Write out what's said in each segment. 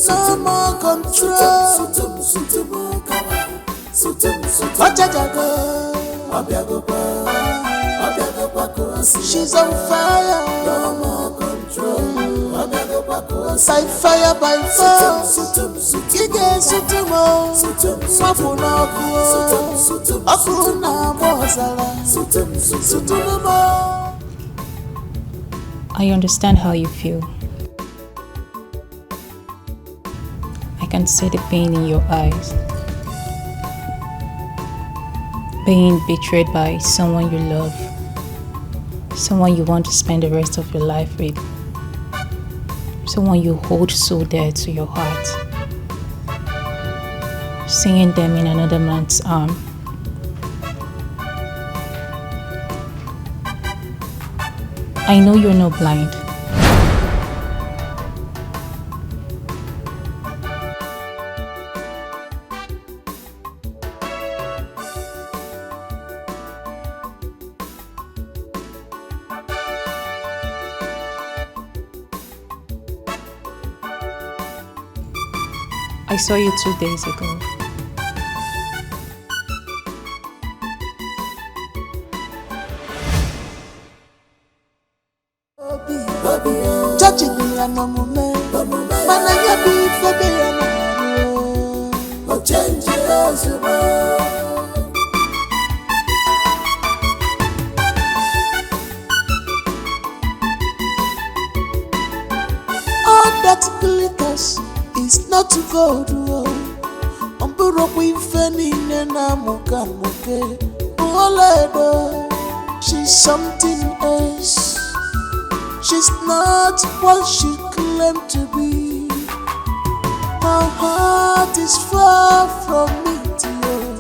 no more control. She's on fire. No more control. By fire, by force. Dikeh sutumo. Mafuna kuo. Akuna mozala. Sutumo. I understand how you feel. I can see the pain in your eyes. Being betrayed by someone you love, someone you want to spend the rest of your life with, someone you hold so dear to your heart. Seeing them in another man's arm. I know you're not blind. I saw you 2 days ago. All that glitters is not to go to she's something else. She's not what she claimed to be. Her heart is far from me, dear.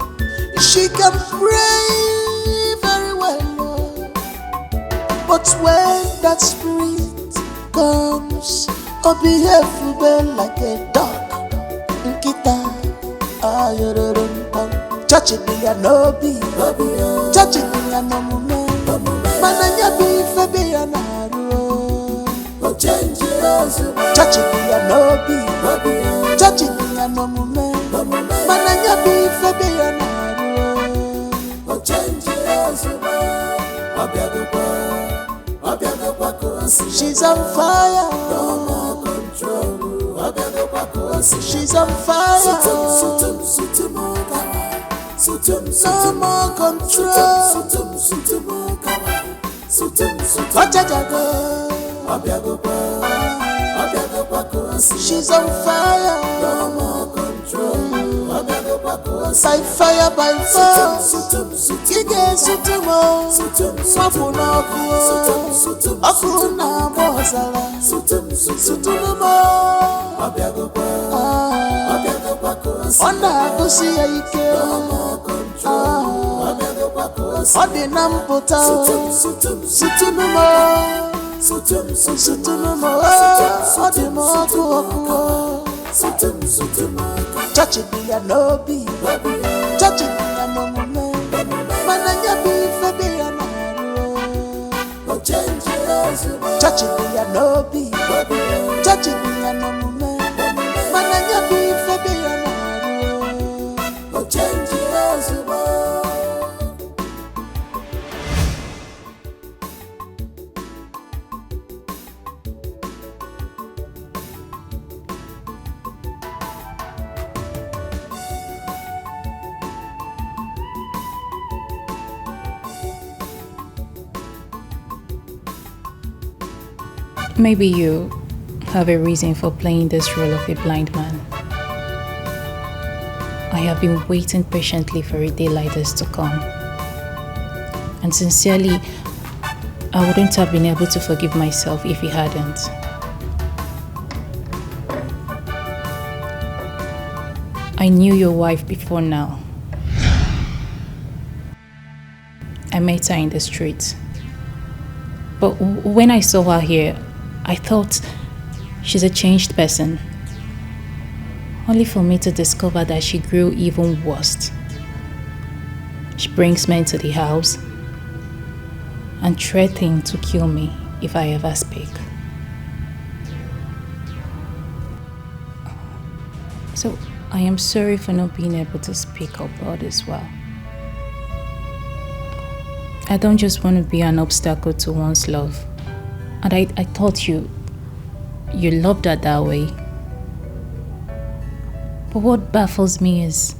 She can pray very well, but when that spirit comes, oh, behave well like a dog. Touching me and no be, touching me and no man. Mananya be febe and no. Touching me and no be, touching me and no man. Mananya be febe and no. She's on fire. No more control. She's on fire. No more control. She's on fire. No more control. By fire, by force. Dikeh sutumo. Mafuna kuo. Akuna mozala. Sutumo. Ona kusi ike. Odi nampota. Sutumo. Odi moku. Touching me and no be, touching me and no man. Mananya be febe and no. Touching me and no be, touching me and no man. Mananya be febe and no. Maybe you have a reason for playing this role of a blind man. I have been waiting patiently for a day like this to come. And sincerely, I wouldn't have been able to forgive myself if he hadn't. I knew your wife before now. I met her in the street. But when I saw her here, I thought she's a changed person. Only for me to discover that she grew even worse. She brings men to the house and threatens to kill me if I ever speak. So I am sorry for not being able to speak up about this well. I don't just want to be an obstacle to one's love. And I thought you loved her that way. But what baffles me is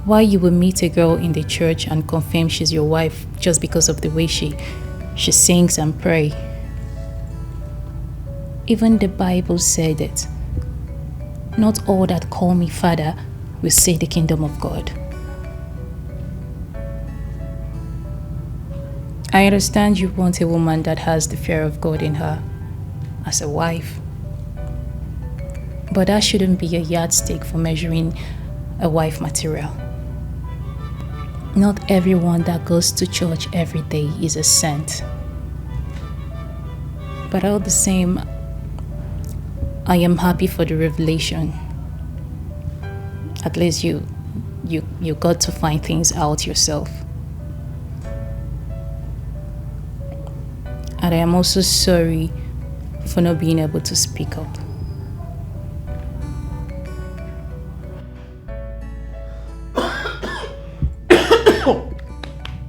why you will meet a girl in the church and confirm she's your wife just because of the way she sings and prays. Even the Bible said it. Not all that call me Father will see the kingdom of God. I understand you want a woman that has the fear of God in her as a wife. But that shouldn't be a yardstick for measuring a wife material. Not everyone that goes to church every day is a saint. But all the same, I am happy for the revelation. At least you got to find things out yourself. And I am also sorry for not being able to speak up.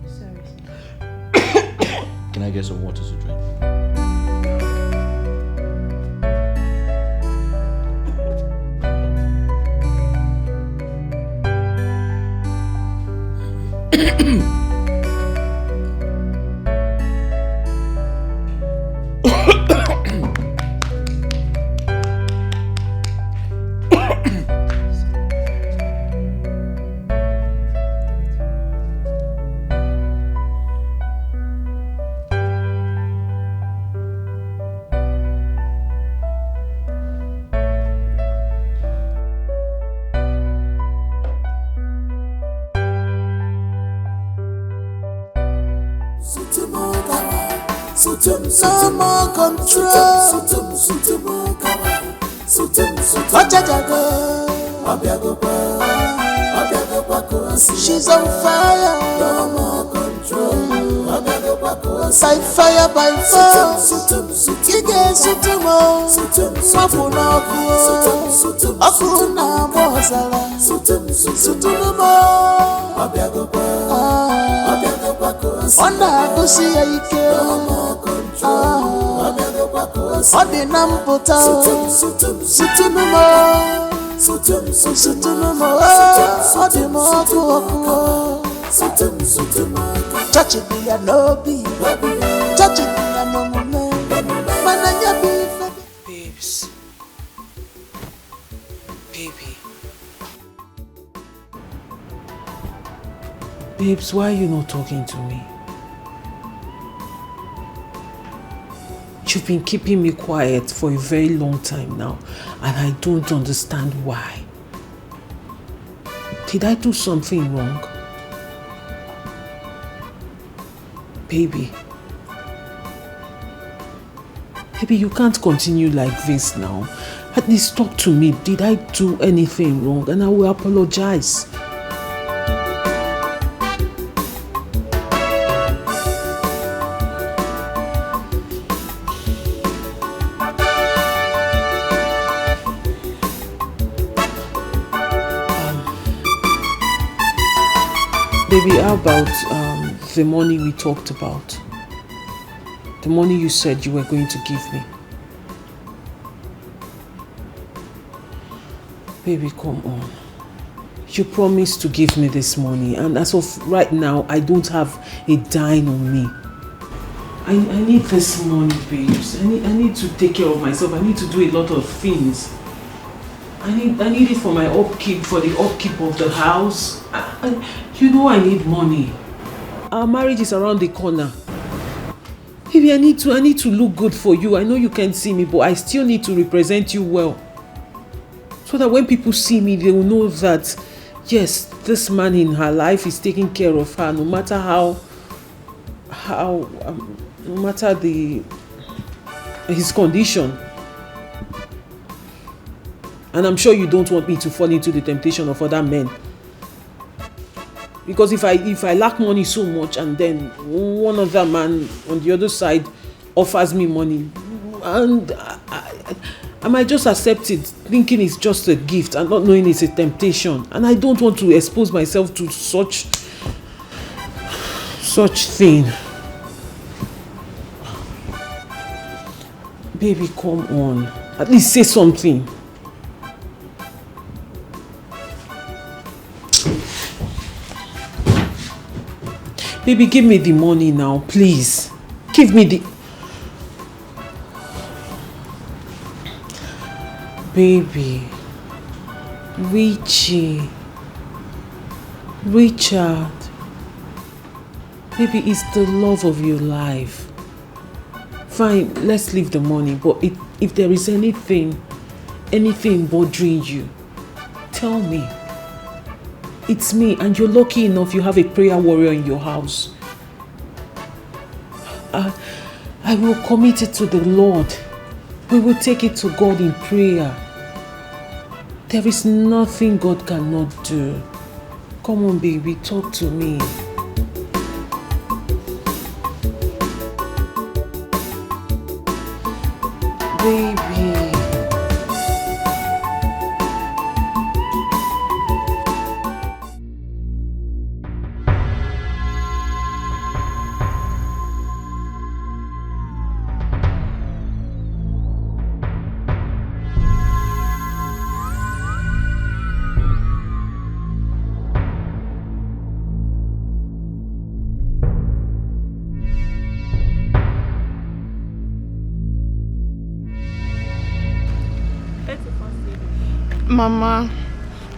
Sorry. Can I get some water to drink? No more control. She's on fire. No more control. By fire, by force. Dikeh sutumo. Mapuna akuna mozala. Sutumo. Onda kusi ike. Odi namputa. Sutumo. Odi moku. Touch it, be a lobby. Touch it, be a moment. Mananya be. Babes. Baby. Babes, why are you not talking to me? You've been keeping me quiet for a very long time now, and I don't understand why. Did I do something wrong? Baby, you can't continue like this now. At least talk to me. Did I do anything wrong? And I will apologize. Baby, how about the money we talked about? The money you said you were going to give me. Baby, come on. You promised to give me this money, and as of right now, I don't have a dime on me. I need this money, babes. I need to take care of myself. I need to do a lot of things. I need it for my upkeep, for the upkeep of the house. You know I need money. Our marriage is around the corner. Baby, I need to look good for you. I know you can see me, but I still need to represent you well. So that when people see me, they will know that, yes, this man in her life is taking care of her, no matter no matter his condition. And I'm sure you don't want me to fall into the temptation of other men. Because if I lack money so much and then one other man on the other side offers me money, and I might just accept it, thinking it's just a gift and not knowing it's a temptation. And I don't want to expose myself to such thing. Baby, come on. At least say something. Baby, give me the money now, please. Give me the... Baby. Richie. Richard. Baby, it's the love of your life. Fine, let's leave the money, but if there is anything bothering you, tell me. It's me, and you're lucky enough you have a prayer warrior in your house. I will commit it to the Lord. We will take it to God in prayer. There is nothing God cannot do. Come on, baby, talk to me. Baby.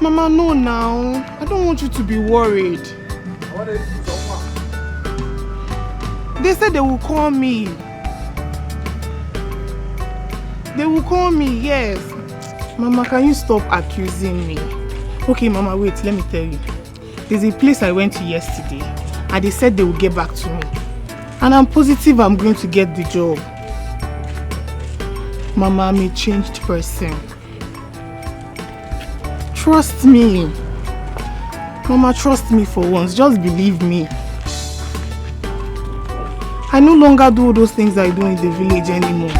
Mama, no now. I don't want you to be worried. They said they will call me. They will call me, yes. Mama, can you stop accusing me? Okay, Mama, wait, let me tell you. There's a place I went to yesterday, and they said they will get back to me. And I'm positive I'm going to get the job. Mama, I'm a changed person. Trust me. Mama, trust me for once. Just believe me. I no longer do all those things I do in the village anymore.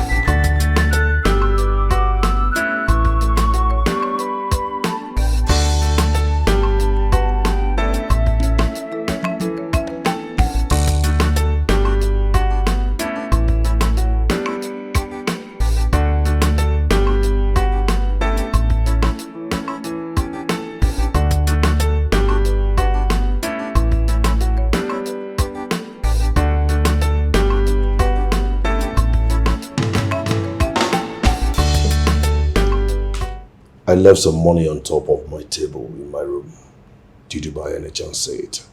I left some money on top of my table in my room. Did you by any chance see it?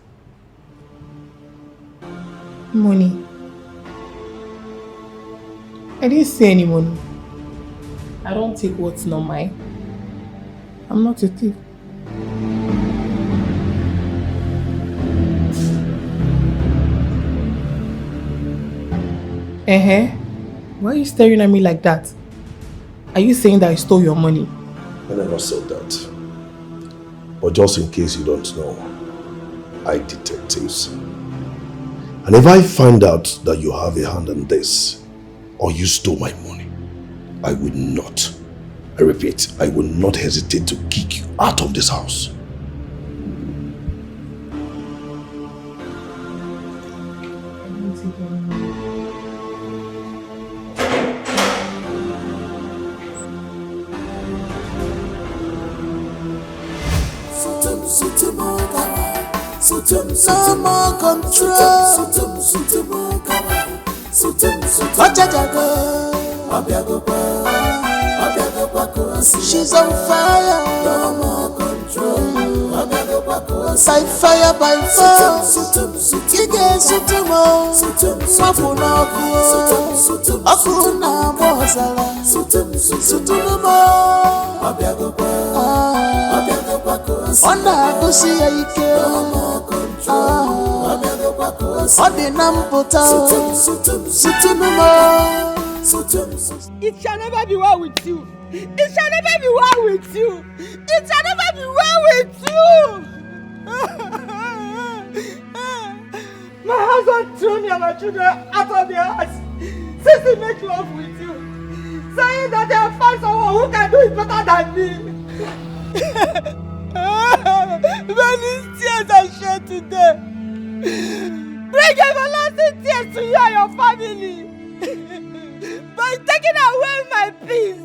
Money? I didn't see any money. I don't take what's not mine. I'm not a thief. Why are you staring at me like that? Are you saying that I stole your money? I never said that. But just in case you don't know, I detectives. And if I find out that you have a hand in this, or you stole my money, I will not, I repeat, I will not hesitate to kick you out of this house. No more control. She's on fire. No more control. By fire, by force. Dikeh sutumo. Mafuna kuo. Akuna mozala. Sutumo. Onda kusiya ike. Odi namputa. Sutumo. It shall never be well with you. It shall never be well with you. It shall never be well with you. My husband threw me and my children out of the house since he make love with you. saying that they have found someone who can do it better than me. Many tears are shed today. Bring everlasting tears to you and your family. By taking away my peace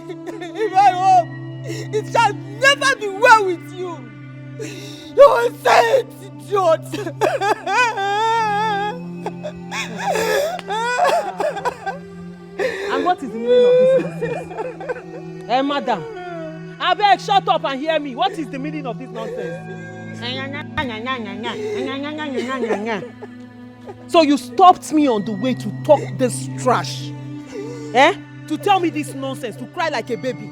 in my home, it shall never be well with you. You will say it, idiot. And what is the meaning of this nonsense? Hey, madam, I beg, shut up and hear me. What is the meaning of this nonsense? So you stopped me on the way to talk this trash, eh? To tell me this nonsense, to cry like a baby.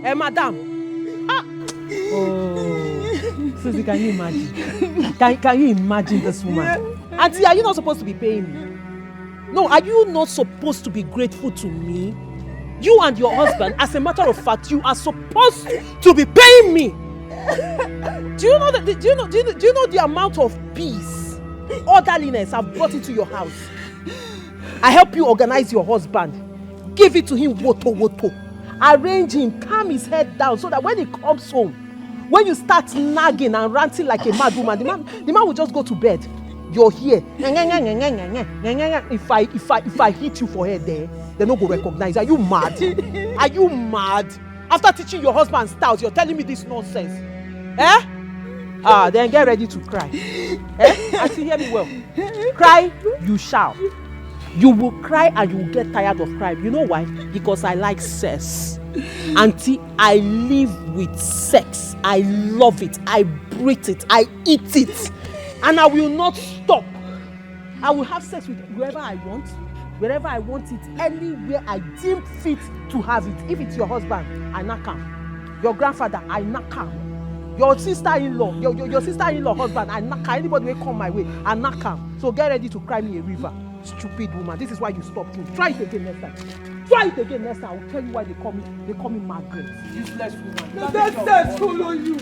Hey, madam. Ah. Oh, Susie, can you imagine? Can you imagine this woman? Auntie, are you not supposed to be paying me? No, are you not supposed to be grateful to me? You and your husband, as a matter of fact, you are supposed to be paying me. Do you know the amount of peace, orderliness I've brought into your house? I help you organize your husband, give it to him woto, arrange him, calm his head down so that when he comes home, when you start nagging and ranting like a mad woman, the man will just go to bed. You're here. If I hit you for head there, they no go recognize. Are you mad? Are you mad? After teaching your husband styles, you're telling me this nonsense. Eh? Ah, then get ready to cry. Eh? Auntie, hear me well. Cry, you shall. You will cry and you will get tired of crying. You know why? Because I like sex. Auntie, I live with sex. I love it. I breathe it. I eat it. And I will not stop. I will have sex with whoever I want, wherever I want it, anywhere I deem fit to have it. If it's your husband, I knock him. Your grandfather, I knock him. Your sister-in-law, your sister-in-law husband, I knock him. Anybody will come my way, I knock him. So get ready to cry me a river. Stupid woman. This is why you stopped me. Try it again next time. Try it again next time. I will tell you why they call me Margaret. Useless woman. The dead says follow you.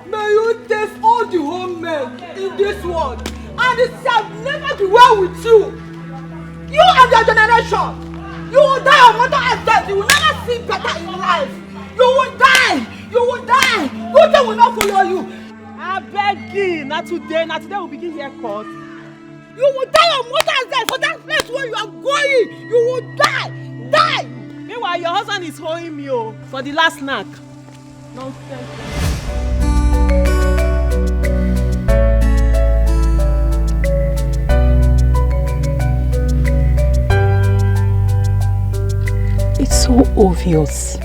May you taste all the home men in this world, and it shall never be well with you. You and your generation, you will die of mother and death. You will never see better in life. You will die. You will die. Good thing will not follow you. I beg you. Not today we'll begin here court. You will die of mother and death for that place where you are going. You will die. Die. Meanwhile, your husband is holding me for the last snack. Nonsense. It's so obvious.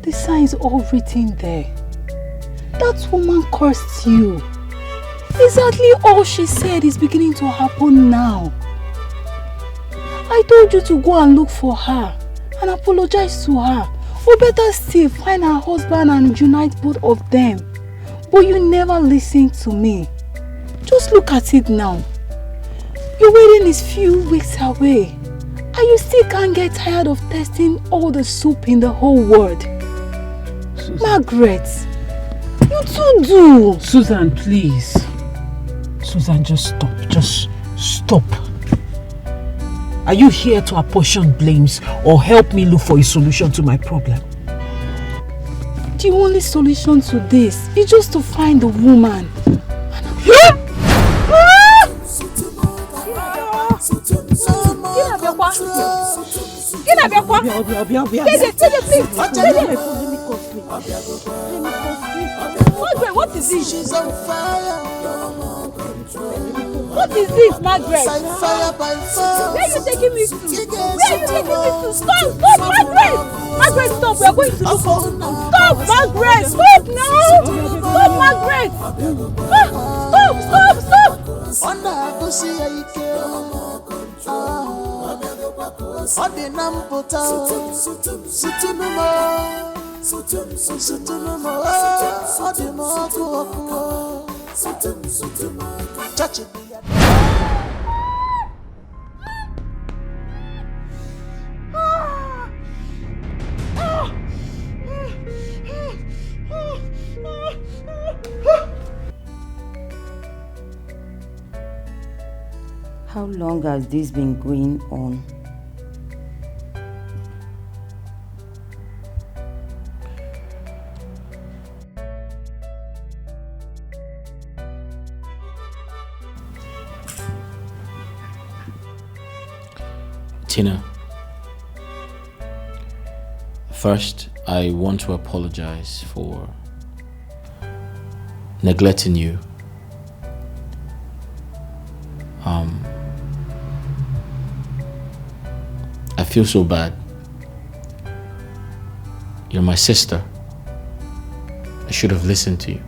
The signs all written there. That woman cursed you. Exactly all she said is beginning to happen now. I told you to go and look for her and apologize to her. Or better still, find her husband and unite both of them. But you never listened to me. Just look at it now. Your wedding is few weeks away. And you still can't get tired of tasting all the soup in the whole world. Susan. Margaret, you too do. Susan, please. Susan, just stop. Just stop. Are you here to apportion blames or help me look for a solution to my problem? The only solution to this is just to find the woman. What is this? She's on fire. What is this, Margaret? Fire by fire. Where are you taking me to? Where are you taking me to? Stop, Margaret! Margaret, stop. We are going to look for. Stop, Margaret! Stop now! Stop, Margaret! Stop! Touch it. How long has this been going on? Tina, first, I want to apologize for neglecting you. I feel so bad. You're my sister. I should have listened to you.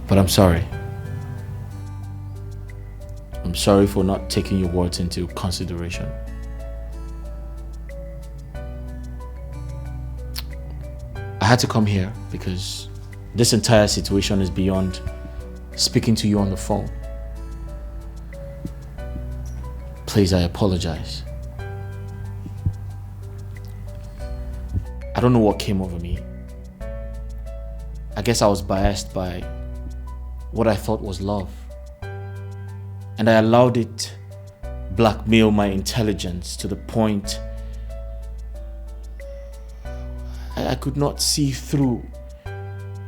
But I'm sorry. I'm sorry for not taking your words into consideration. I had to come here because this entire situation is beyond speaking to you on the phone. Please, I apologize. I don't know what came over me. I guess I was biased by what I thought was love. And I allowed it blackmail my intelligence to the point I could not see through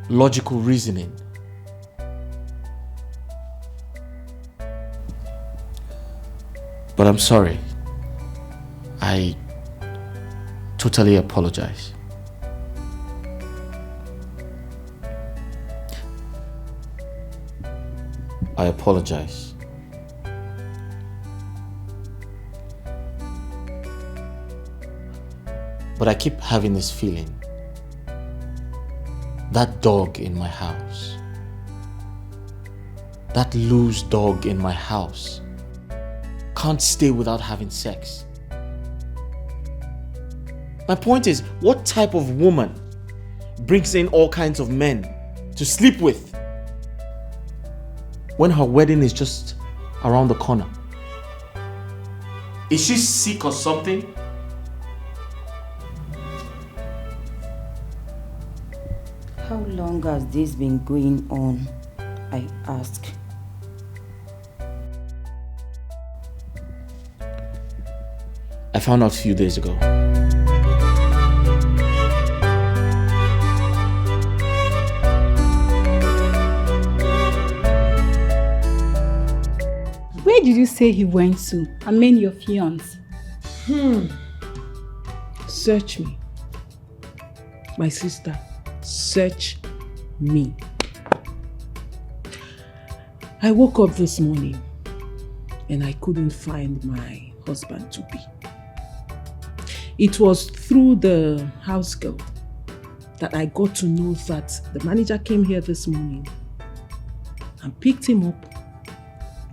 logical reasoning. But I'm sorry. I totally apologize. I apologize. But I keep having this feeling. That dog in my house. That loose dog in my house can't stay without having sex. My point is, what type of woman brings in all kinds of men to sleep with when her wedding is just around the corner? Is she sick or something? How long has this been going on? I ask. I found out a few days ago. Where did you say he went to? I mean your fiancé. Search me. My sister, search me. I woke up this morning and I couldn't find my husband to be. It was through the house girl that I got to know that the manager came here this morning and picked him up,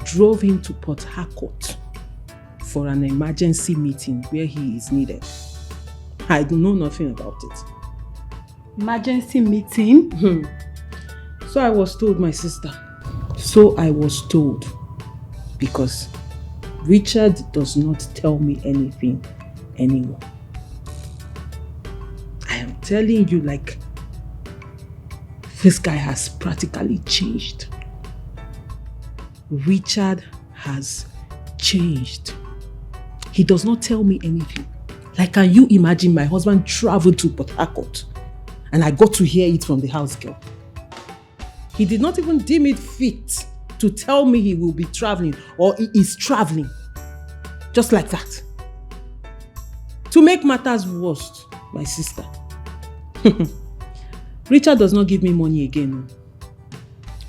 drove him to Port Harcourt for an emergency meeting where he is needed. I know nothing about it. Emergency meeting? So I was told, my sister. So I was told. Because Richard does not tell me anything anymore. I am telling you, like, this guy has practically changed. Richard has changed. He does not tell me anything. Like, can you imagine my husband traveled to Port Harcourt and I got to hear it from the house girl? He did not even deem it fit to tell me he will be traveling or he is traveling. Just like that. To make matters worse, my sister, Richard does not give me money again.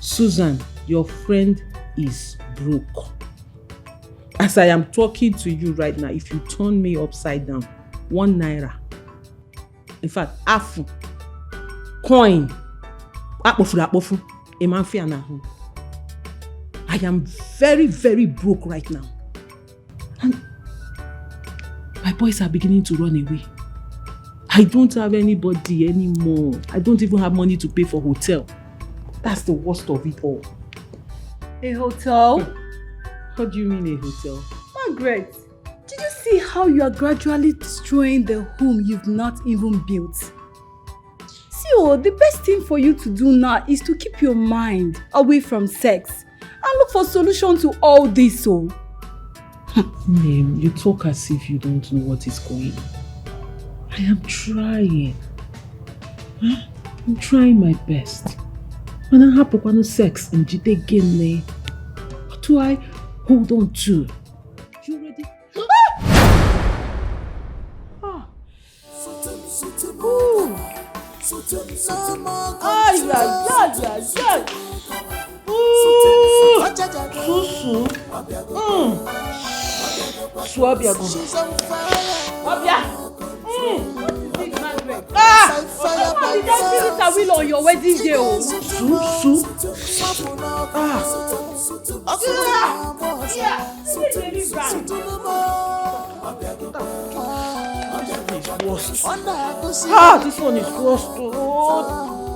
Susan, your friend is broke. As I am talking to you right now, if you turn me upside down, 1 naira, in fact, afu, coin, I am very, very broke right now. And my boys are beginning to run away. I don't have anybody anymore. I don't even have money to pay for hotel. That's the worst of it all. A hotel? What do you mean a hotel? Margaret, did you see how you are gradually destroying the home you've not even built? See, the best thing for you to do now is to keep your mind away from sex and look for solutions to all this. Name, you talk as if you don't know what is going on. I am trying. I'm trying my best. When I have sex in Jide Gene, who I hold on to. You ready? Ay, ay, ay, ay, ay. Susu. Swabia go. Swabia. You just visit a will on your wedding day. Susu. This one is worse.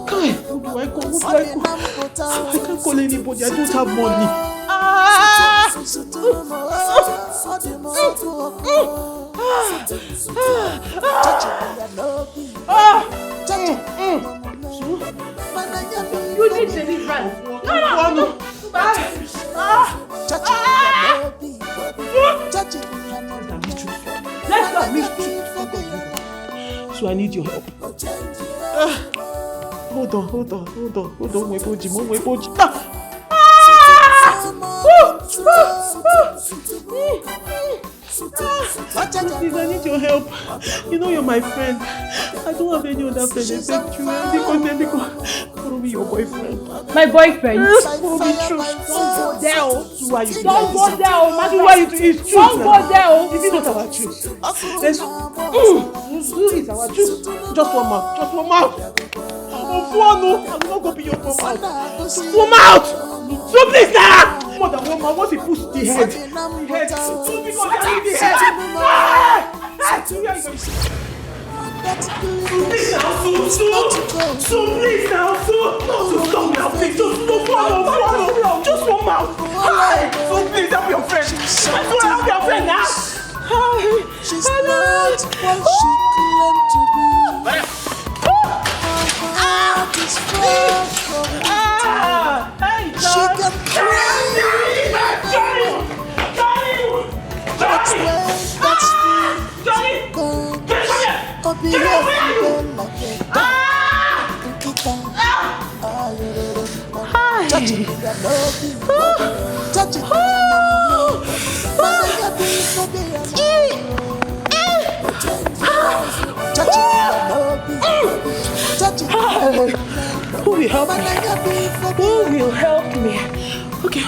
Kai, who do I call? I can't call anybody. I don't have money. You need deliverance. No. So I need your help. Hold on. Weboji. Please, I need your help. You know you're my friend. I don't have any other friend except you. Because follow me, your boyfriend. My boyfriend? Follow me, true. Don't go there. So why you Don't go there. So why you do it? Don't go there. Is it not our truth? Susu is our truth. Just one mouth. I will not go be your mouth. One mouth. So please now. More than one mouth. Once he puts the head. So because I need the head. Please now, So stop now, please. Just one mouth. So please help your friend. Help your friend now. She's not what she claimed to be. Heart is far from it. She can cry. That's still gone. I'll be here like a touch it with your love. Touch it Who will help me? Who will help me? Okay.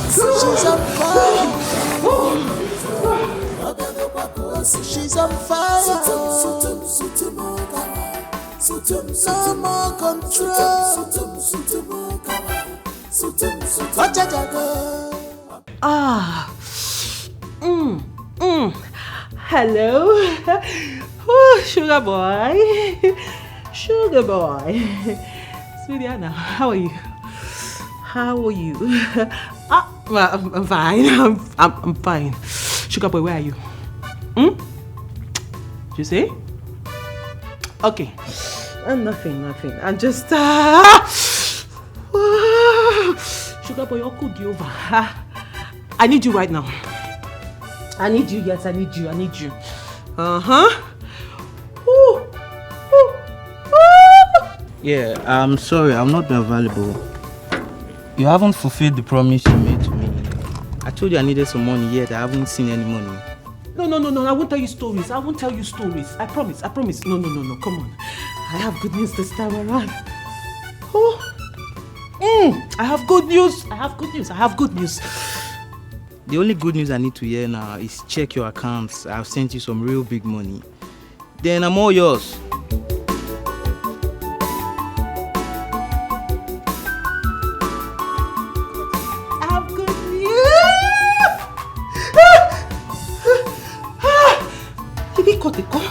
She's on fire. She's on fire. No more control. Hello. Oh, sugar boy. Sweetie Anna, how are you? Well, I'm fine. I'm fine. Sugar boy, where are you? You say? Okay. Nothing. I'm just Sugar boy, you're good over. I need you right now. I need you. Yes, I need you. Yeah, I'm sorry, I'm not available. You haven't fulfilled the promise you made to me. I told you I needed some money, yet I haven't seen any money. No, I won't tell you stories. I I promise. No, come on. I have good news this time around. I have good news. The only good news I need to hear now is check your accounts. I've sent you some real big money. Then I'm all yours. I have good news. Did he cut the call?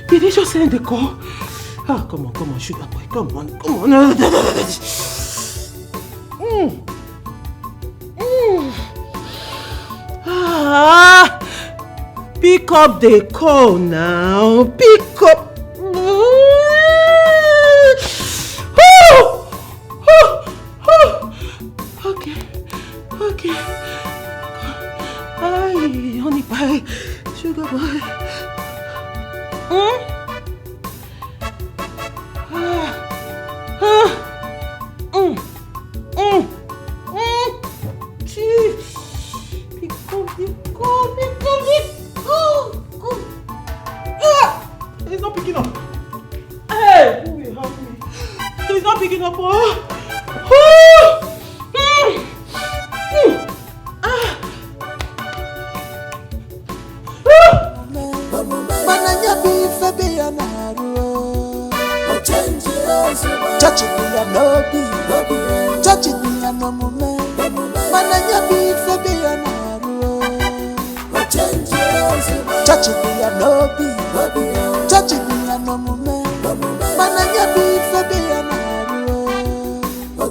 Did he just send the call? Come on, sugar boy. Come on. Pick up the call now. Pick up. Okay. Ay, honey pie, sugar boy. picking up. Oh. Mananya bife biya naru. Chachi biya nobi. Chachi biya no mume. Mananya bife biya naru. Chachi biya nobi. Chachi biya no mume. Mananya bife biya naru.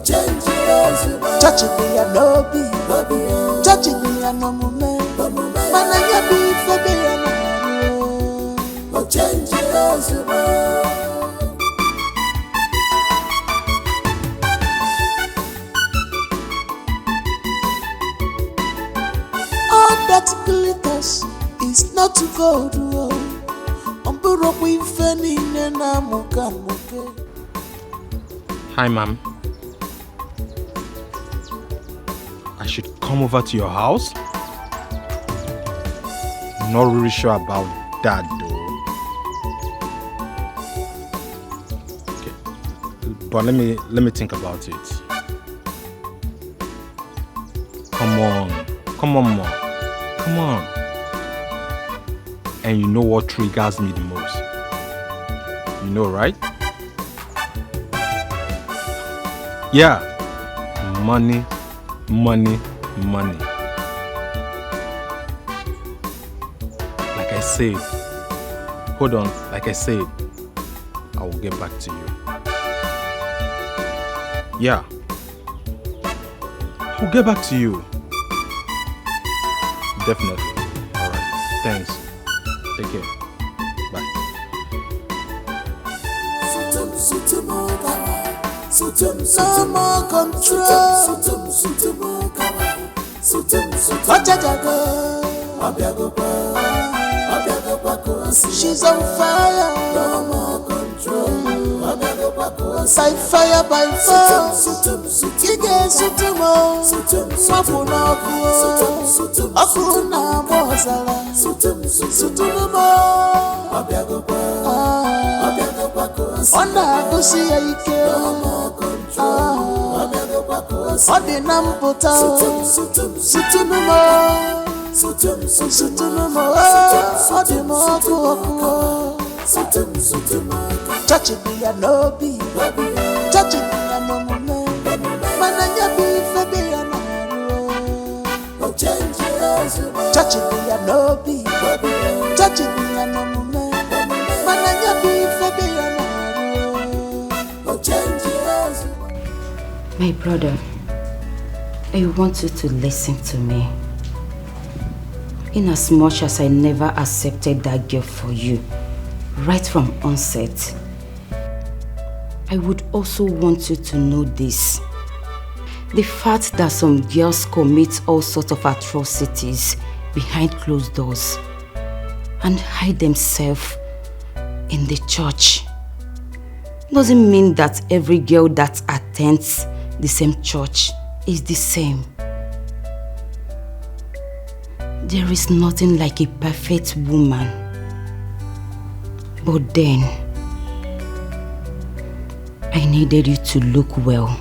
Chachi biya nobi. Chachi biya no mume. Mananya bife biya naru. All that glitters is not gold. Hi, ma'am. I should come over to your house? Not really sure about that, though. Okay, but let me think about it. Come on, mom. Come on. And you know what triggers me the most? You know, right? Yeah. Money. Like I said, hold on, like I said, I will get back to you. Yeah. I'll get back to you. Definitely. Alright, thanks. Take care. Bye. No more control. She's on fire. No more control. By fire, by force. Dikeh sutumo. Mapuna kuo. Akuna mozala. Sutumo. Ona kusi ike. Odi namputa. Sutumo. Odi moku. Chachi biya nobi. Chachi biya no mume. Mananya bife biya naru. Chachi biya nobi. Chachi biya no mume. Mananya bife biya naru. My brother, I want you to listen to me. In as much as I never accepted that girl for you, right from onset, I would also want you to know this. The fact that some girls commit all sorts of atrocities behind closed doors and hide themselves in the church doesn't mean that every girl that attends the same church is the same. There is nothing like a perfect woman. But then, I needed you to look well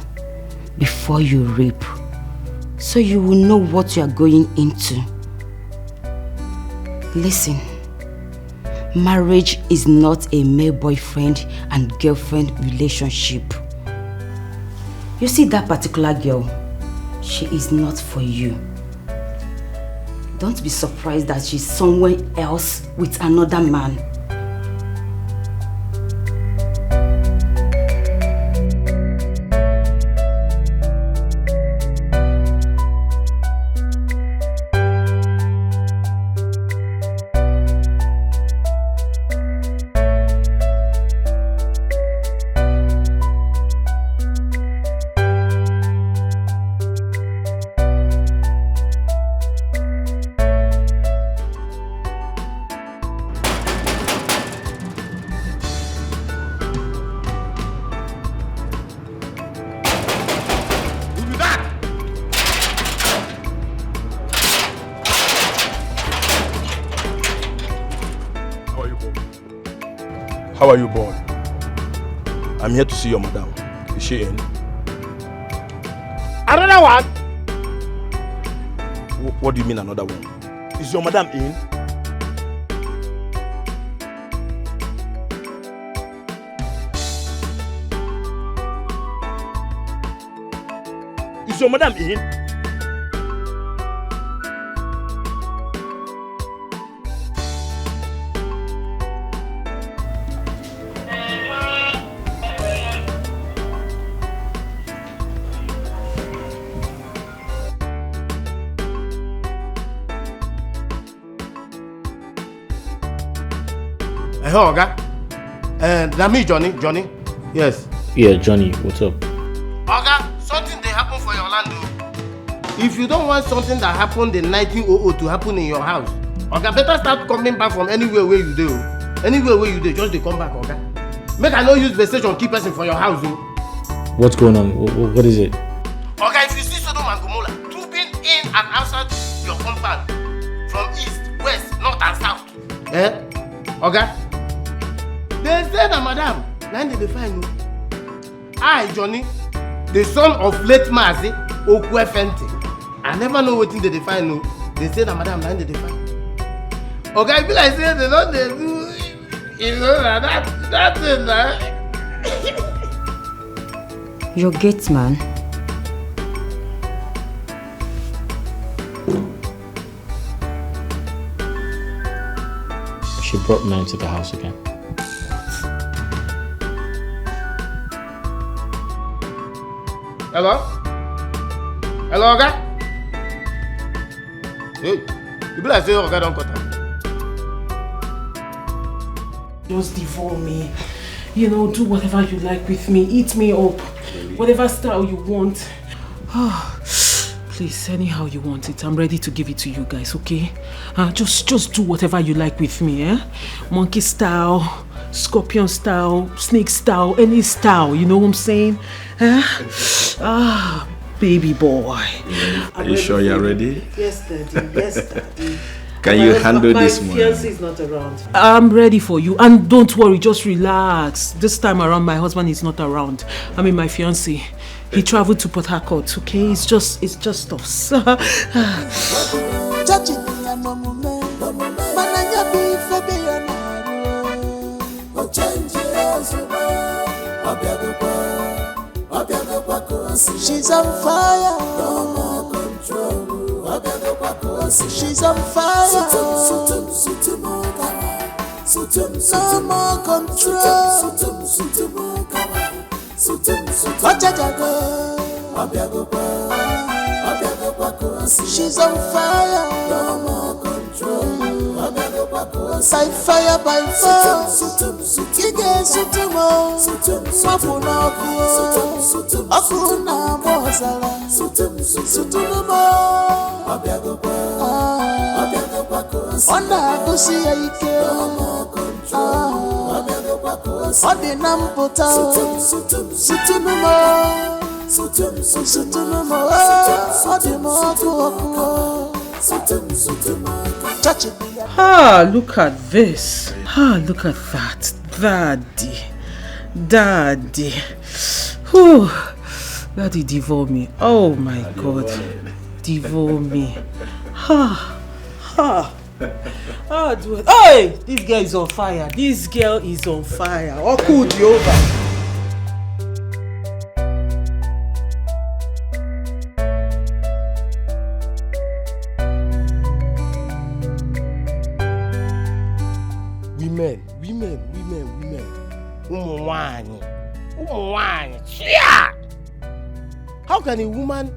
before you reap, so you will know what you are going into. Listen, marriage is not a male boyfriend and girlfriend relationship. You see that particular girl, she is not for you. Don't be surprised that she's somewhere else with another man. How are you, boy? I'm here to see your madam. Is she in? Another one? What do you mean another one? Is your madam in? Is your madam in? Hello, Oga. That's me, Johnny. Yes. Yeah, Johnny, what's up? Oga, something they happen for your land. If you don't want something that happened in 1900 to happen in your house, Oga, better start coming back from anywhere where you do. Anywhere where you do, just they come back, Oga. Make I no use vexation keep person for your house, oh. What's going on? What is it? Oga, if you see Sodom and Gomorrah, trooping in and outside your compound, from east, west, north and south. Oga? They say that madam, now they find you. I, Johnny, the son of late Mazi Okwefente. I never know what thing they find you. They say that madam, now they find. Okay, I feel like saying they don't they do, you know, that's it, man. Your Gateman. She brought men to the house again. Hello? Hello, Oga? Hey, you be like say Oga don't cut am. Just devour me. You know, do whatever you like with me. Eat me up. Whatever style you want. Please, anyhow you want it. I'm ready to give it to you guys, okay? Just do whatever you like with me, eh? Monkey style, scorpion style, snake style, any style, you know what I'm saying? Baby boy. Are you sure you're ready? Yes, Daddy. Yes, Daddy. Can you handle this one? My fiancé is not around. I'm ready for you. And don't worry, just relax. This time around, my husband is not around. I mean, my fiancé. He traveled to Port Harcourt, okay? It's just us. She's on fire. No more control. She's on fire. No more control. She's on fire. No more control. By fire, by force. Ige sutumo. Mapuna kuo. Akuna mozala. Sutumo. Onda kusi ike. No more control. Odi nampota. Sutumo. Sutumo. Odi mokuo. Touch it. Look at this. Look at that. Daddy. Whew. Daddy, devour me. Oh my God. Devour me. Hey! This girl is on fire. Oh, cool, Jehovah. Woman. How can a woman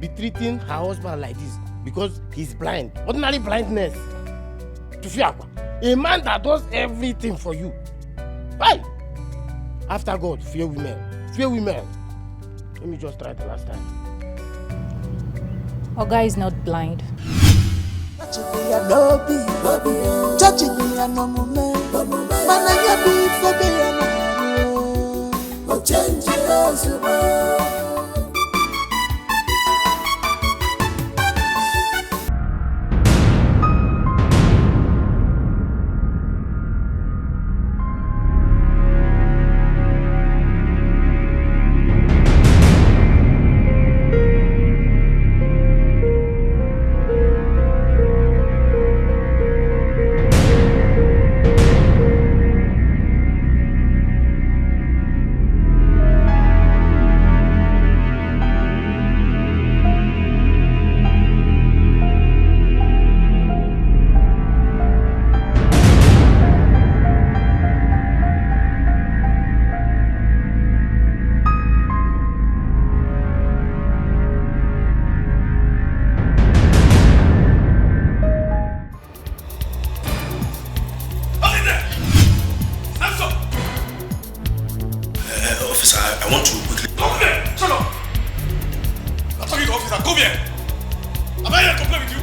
be treating her husband like this because he's blind? Ordinary blindness. A man that does everything for you. Why? After God, fear women. Let me just try the last time. Oga is not blind. Officer, I want to quickly... Come here! Shut up! I'm talking to officer. Come here! Am I here to play with you?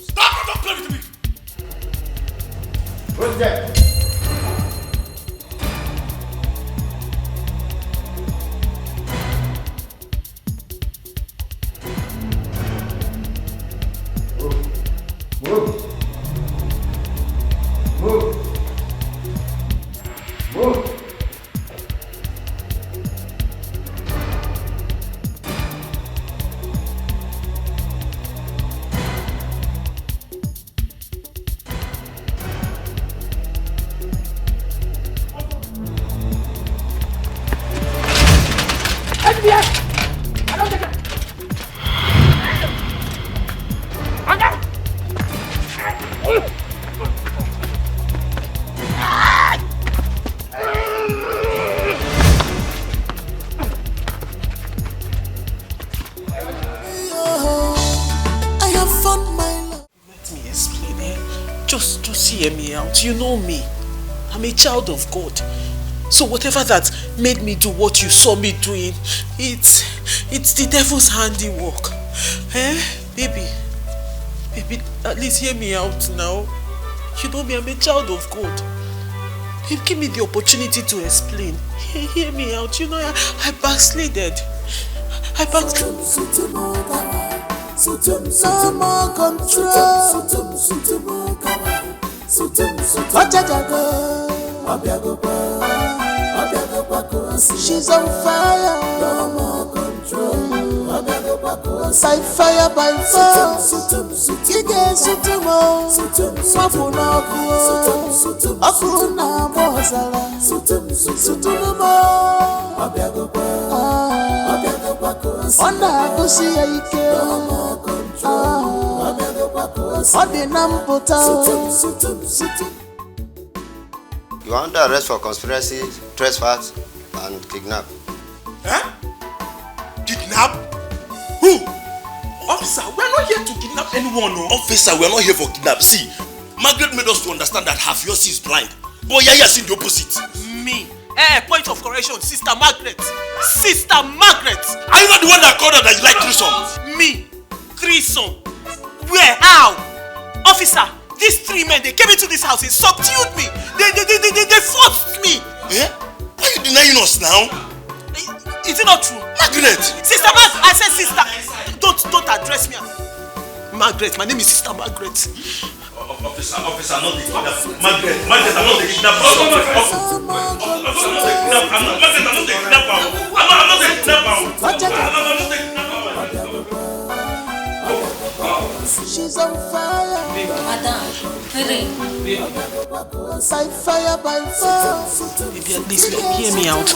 Stop! Don't play with me! Who's there? Move. Move. Move. You know me. I'm a child of God. So whatever that made me do what you saw me doing, it's the devil's handiwork. Eh? Baby, at least hear me out now. You know me, I'm a child of God. Give me the opportunity to explain. Hear me out. You know, I backslided. I backslided. No more control. She's on fire. No more control. By fire, by force. Dikeh sutumo. Mafuna kuo. Akuna bozala. Sutumo. Onda kusi ike. No more control. Odi namputa. You are under arrest for conspiracy, trespass, and kidnap. Huh? Kidnap? Who? Officer, we are not here to kidnap anyone, no. Officer, we are not here for kidnap. See, Margaret made us to understand that her fiancé is blind. But Yaya seen the opposite. Me? Point of correction, Sister Margaret. Sister Margaret! Are you not the one that called her that you like threesome? Me? Threesome? Where? How? Officer, these three men, they came into this house, they subdued me. They forced me. Eh? Why are you denying us now? Is it not true? Margaret! Sister Margaret! I said sister. Don't address me as Margaret. My name is Sister Margaret. Officer, not the kidnapper. Margaret, I'm not the kidnapper. I'm not the kidnapper. She's on fire. Madam, hurry. By fire, by force. Baby, at least hear me out.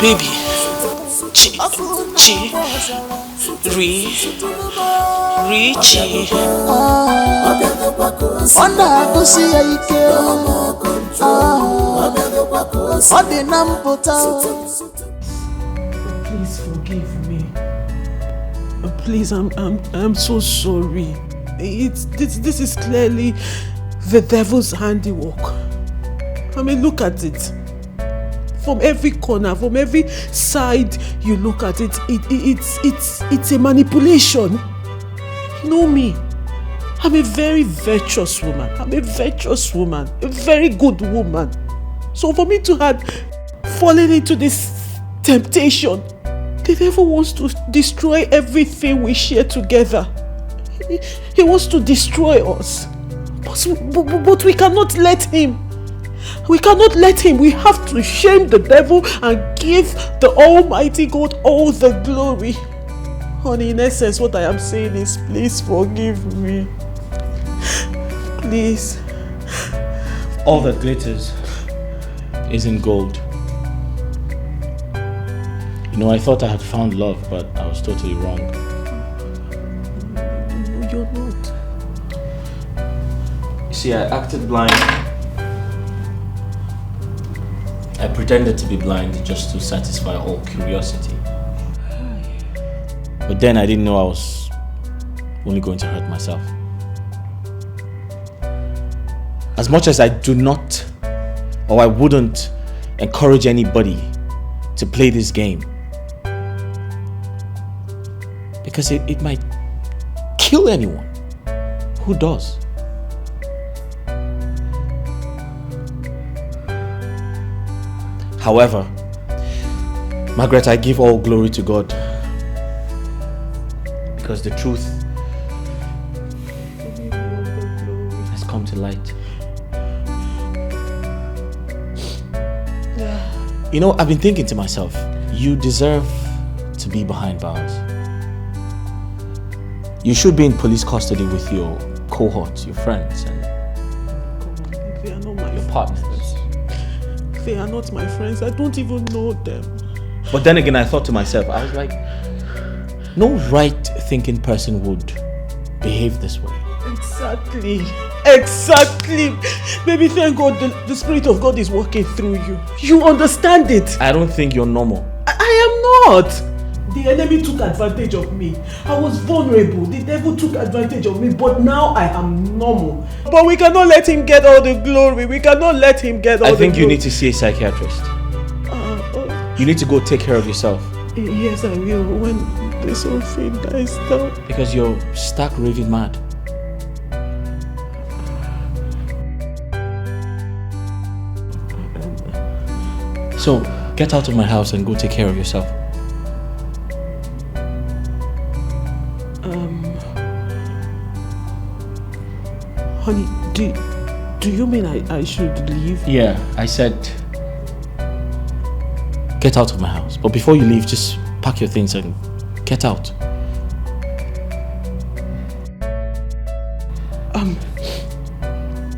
Baby. Richie. Onda kusi ike. Odi namputa. Please forgive me. Please, I'm so sorry. This is clearly the devil's handiwork. I mean, look at it. From every corner, from every side you look at it, it's a manipulation. You know me. I'm a very virtuous woman. A very good woman. So for me to have fallen into this temptation, the devil wants to destroy everything we share together. He wants to destroy us. But we cannot let him. We cannot let him. We have to shame the devil and give the Almighty God all the glory. Honey, in essence, what I am saying is, please forgive me. Please. All that glitters isn't gold. You know, I thought I had found love, but I was totally wrong. No, you're not. You see, I acted blind. I pretended to be blind just to satisfy all curiosity. But then I didn't know I was only going to hurt myself. As much as I do not, or I wouldn't encourage anybody to play this game. Because it might kill anyone. Who does? However, Margaret, I give all glory to God. Because the truth has come to light. You know, I've been thinking to myself, you deserve to be behind bars. You should be in police custody with your cohorts, your friends, and They are not my your partners. friends. They are not my friends. I don't even know them. But then again, I thought to myself, I was like, no right-thinking person would behave this way. Exactly. Exactly. Baby, thank God the Spirit of God is working through you. You understand it. I don't think you're normal. I am not. The enemy took advantage of me. I was vulnerable. The devil took advantage of me, but now I am normal. But we cannot let him get all the glory. We cannot let him get all the glory. I think you need to see a psychiatrist. You need to go take care of yourself. Yes, I will. When this whole thing dies down. Because you're stark raving mad. So, get out of my house and go take care of yourself. Honey, do you mean I should leave? Yeah, I said get out of my house. But before you leave, just pack your things and get out.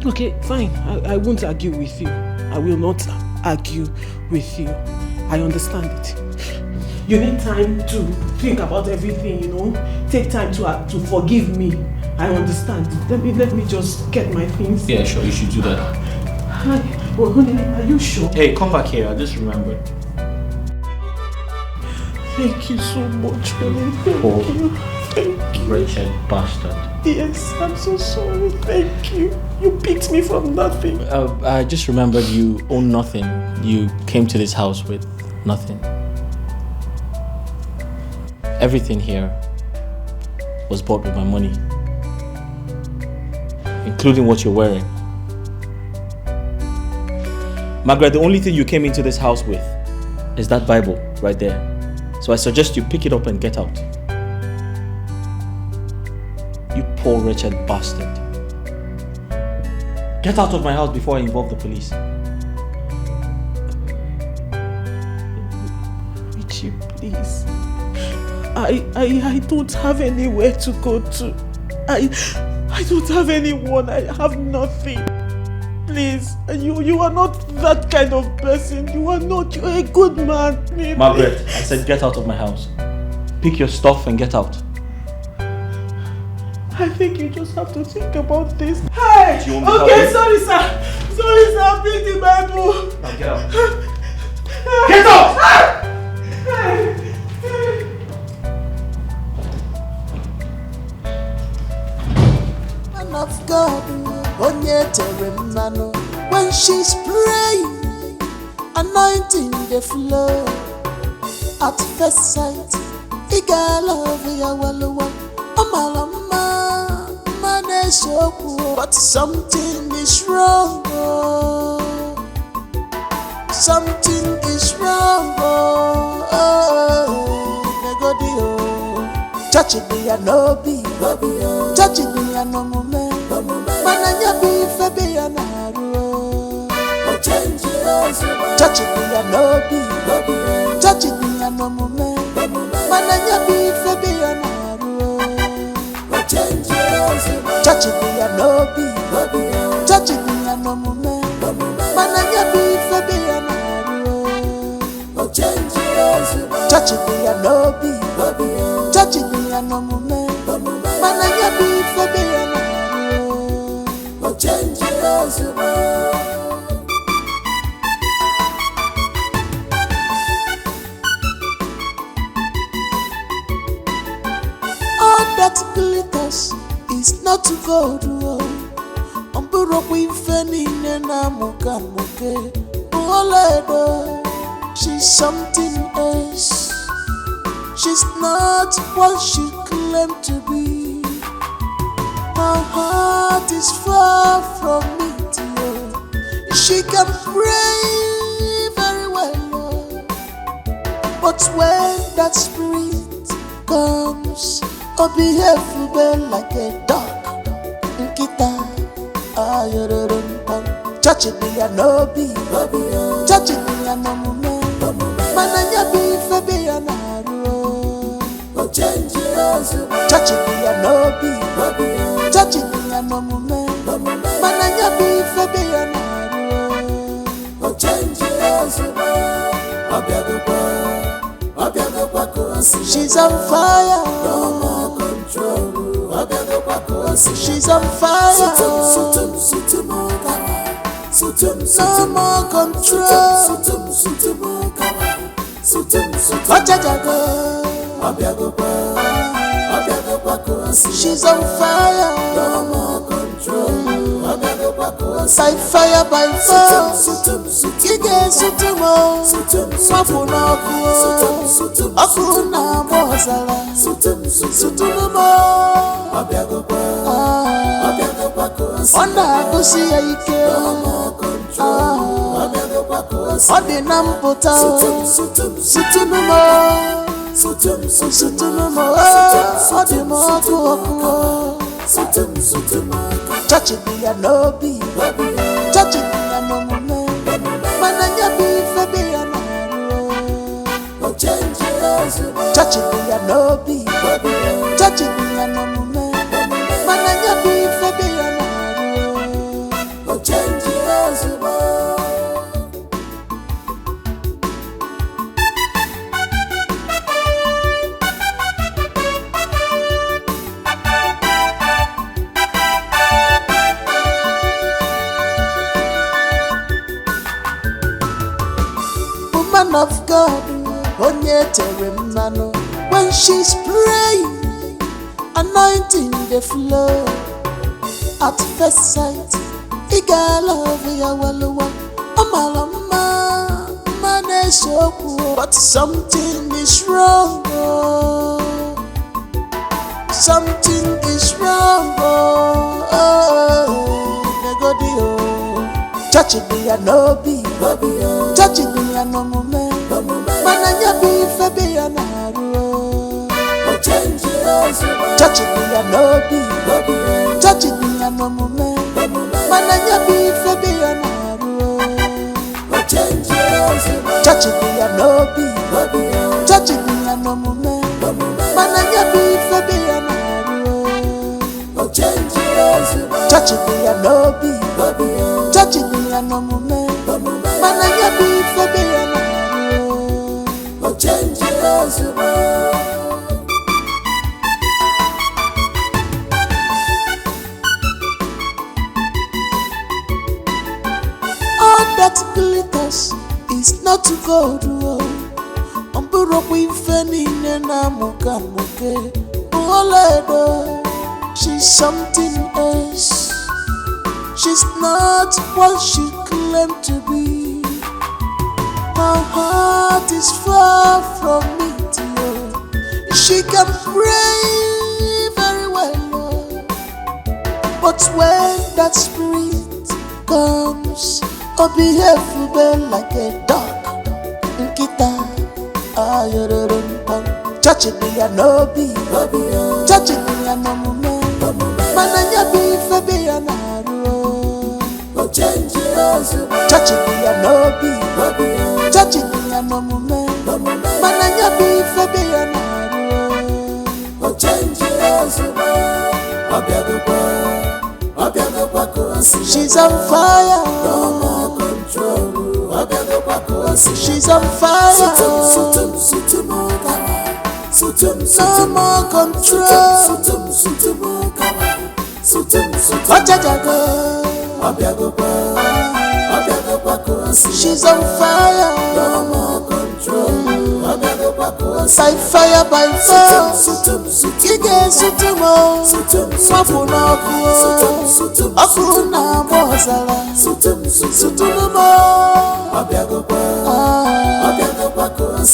Okay, fine. I won't argue with you. I will not argue with you. I understand it. You need time to think about everything, you know. Take time to forgive me. I understand. Let me just get my things. Yeah, sure, you should do that. Hi. Well, honey, are you sure? Hey, come back here. I just remembered. Thank you so much, honey. Thank you. Thank you. Wretched bastard. Yes, I'm so sorry. Thank you. You picked me from nothing. I just remembered you own nothing. You came to this house with nothing. Everything here was bought with my money, including what you're wearing. Margaret, the only thing you came into this house with is that Bible right there. So I suggest you pick it up and get out. You poor wretched bastard. Get out of my house before I involve the police. Richie, please. I don't have anywhere to go to. I don't have anyone. I have nothing. Please, you are not that kind of person. You are not. You're a good man. Maybe. Margaret, I said get out of my house. Pick your stuff and get out. I think you just have to think about this. Hey! Okay, sorry sir. Sorry sir, pick the Bible. Now get out. Get out! Man of God, when she's praying, anointing the flow. At first sight, iga love ya wallow. But something is wrong. Something is wrong. Touching me and no be. Touching me and no moment. Mananya be fabi and haru. Touching me and no be. Touching me and no moment. Mananya be fabi and haru. Touching me and no be. Touching me and no moment. Mananya be fabi and haru. Touching me and no be. Touching me and no moment. Mananya be fabi and haru. All that glitters is not gold. Umburo kwifeni nena muka muke. Edo, she's something else. She's not what she claimed to be. Her heart is far from me, dear. She can pray very well, but when that spirit comes, I'll behave like a dog. Kita, touching me and no be, touching me and no moment. Mananya be fabi and touching me and no be, touching me and no moment. Mananya be fabi and she's on fire. No more control. She's on fire. No more control. She's on fire. No more control. By fire, by fire. Ige sutumo. Mapuna kuo. Akuna mozala. Sutumo. Onda kusi ike. Odi namputa. Sutumo. Sutumo. Odi moku. Touching me and no be, touching me and no moment. Mananya be fabi and touching me and no be, touching me and no moment. Mananya be fabi and of God, when she's praying, anointing the flow. At first sight, iga love ya waluwa, amalama, mane soku. But something is wrong, oh. Something is wrong, touching me and no be, touching me and no moment. Mananya be fabi and touching me and no be, touching me and no moment. Mananya be fabi and touching me and no be, touching me and no moment. Mananya be fabi and touching me and no be, touching me and no moment. Mananya be fabi and all that glitters is not gold. Umburo kwifeni nena mukamuke. Edo, she's something else. She's not what she claimed to be. Her heart is far from me, dear. She can pray very well, but when that spirit comes, I'll behave like a dog. Kita, touching me and no be, touching me and no moment. Mananya be fabi and touching me and no be, touching me and no moment. Mananya be fabi and she's on fire. No more control. She's on fire. No more control. She's on fire. No more control. by fire, by force. Ige sutumo, mapuna kuo, akuna mozala, sutumo.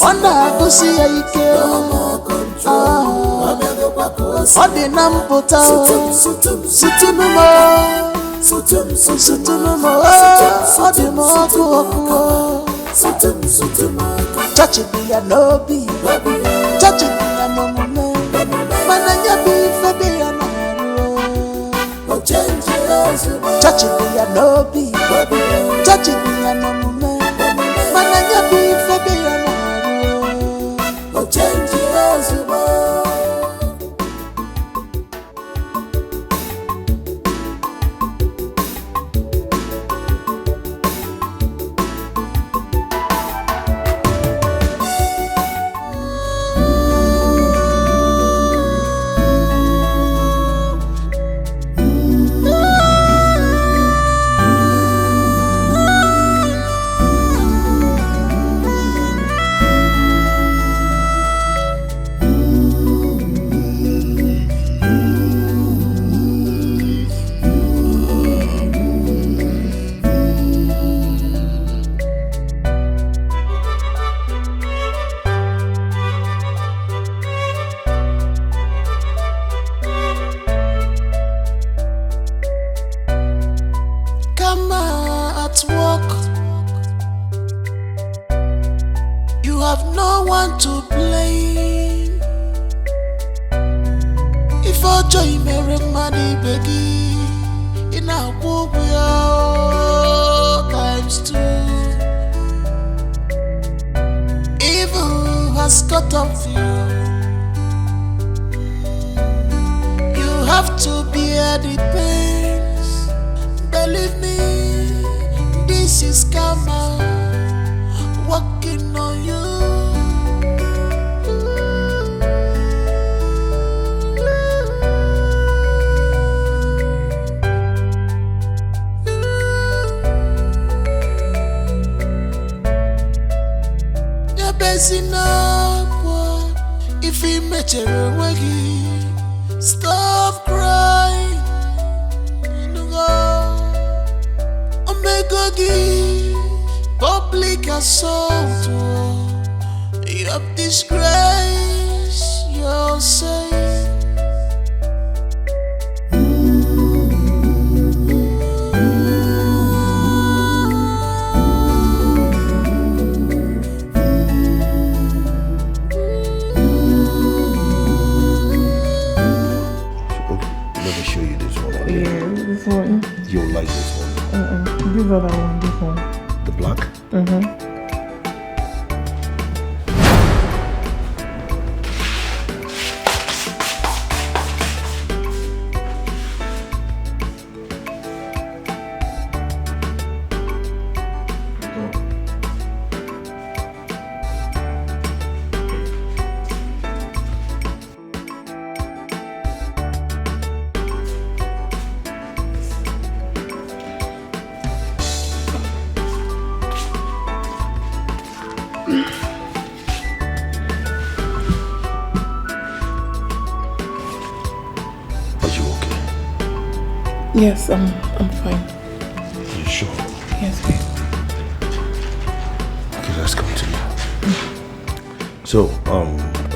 Wanda kusi ike, odi namputa, sutumo, odi moku. Touch it be a no be, touch it be a no moment. Mananya be for be a no. Touch it be a no be, touch it be a no moment. Mananya be for be a no. Change it. Stop crying. Public assault. You have disgraced yourself. You'll like this one. This other one, this one. The black? Mm-hmm. Yes, I'm fine. Are you sure? Yes, babe. Okay, let's continue. So, are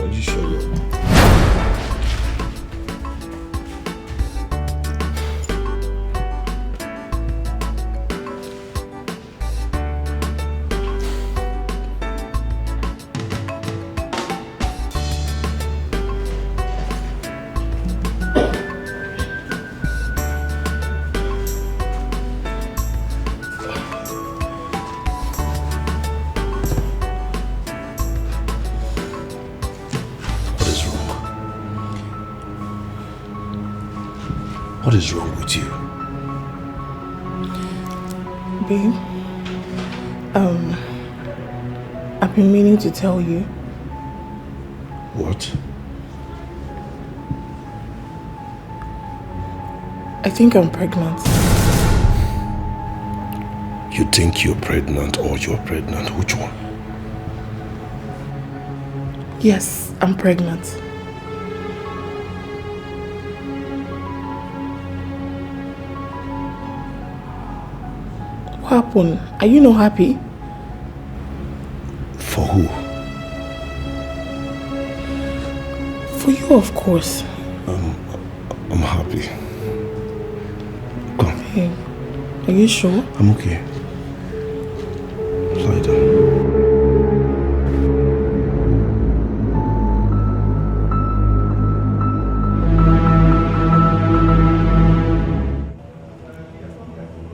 you sure you're... What is wrong with you? Babe, I've been meaning to tell you. What? I think I'm pregnant. You think you're pregnant or you're pregnant? Which one? Yes, I'm pregnant. What happened? Are you not happy? For who? For you, of course. I'm happy. Come. Hey, are you sure? I'm okay. Lie down.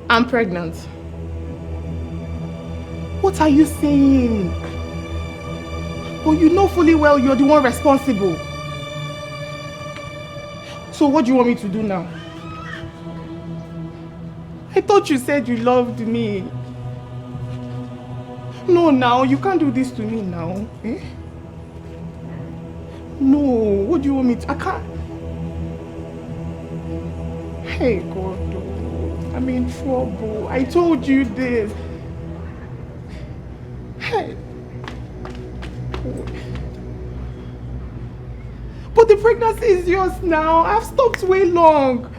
I'm pregnant. What are you saying? But you know fully well you're the one responsible. So what do you want me to do now? I thought you said you loved me. No, now, you can't do this to me now. Eh? No, what do you want me to... I can't... Hey, God, I'm in trouble. I told you this. Hey. But the pregnancy is yours now. I've stopped way long.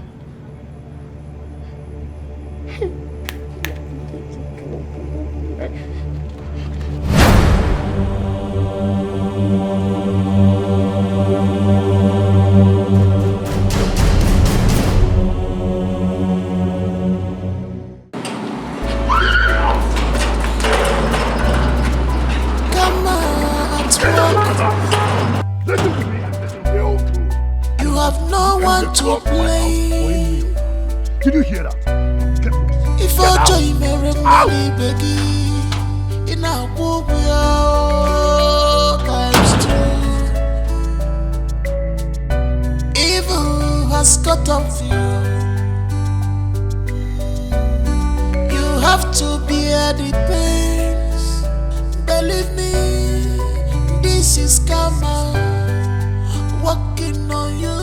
To play. Did you hear that? If I join me, money beggy in a book, we are times two. Evil has got up you. You have to bear the pains. Believe me, this is karma working on you.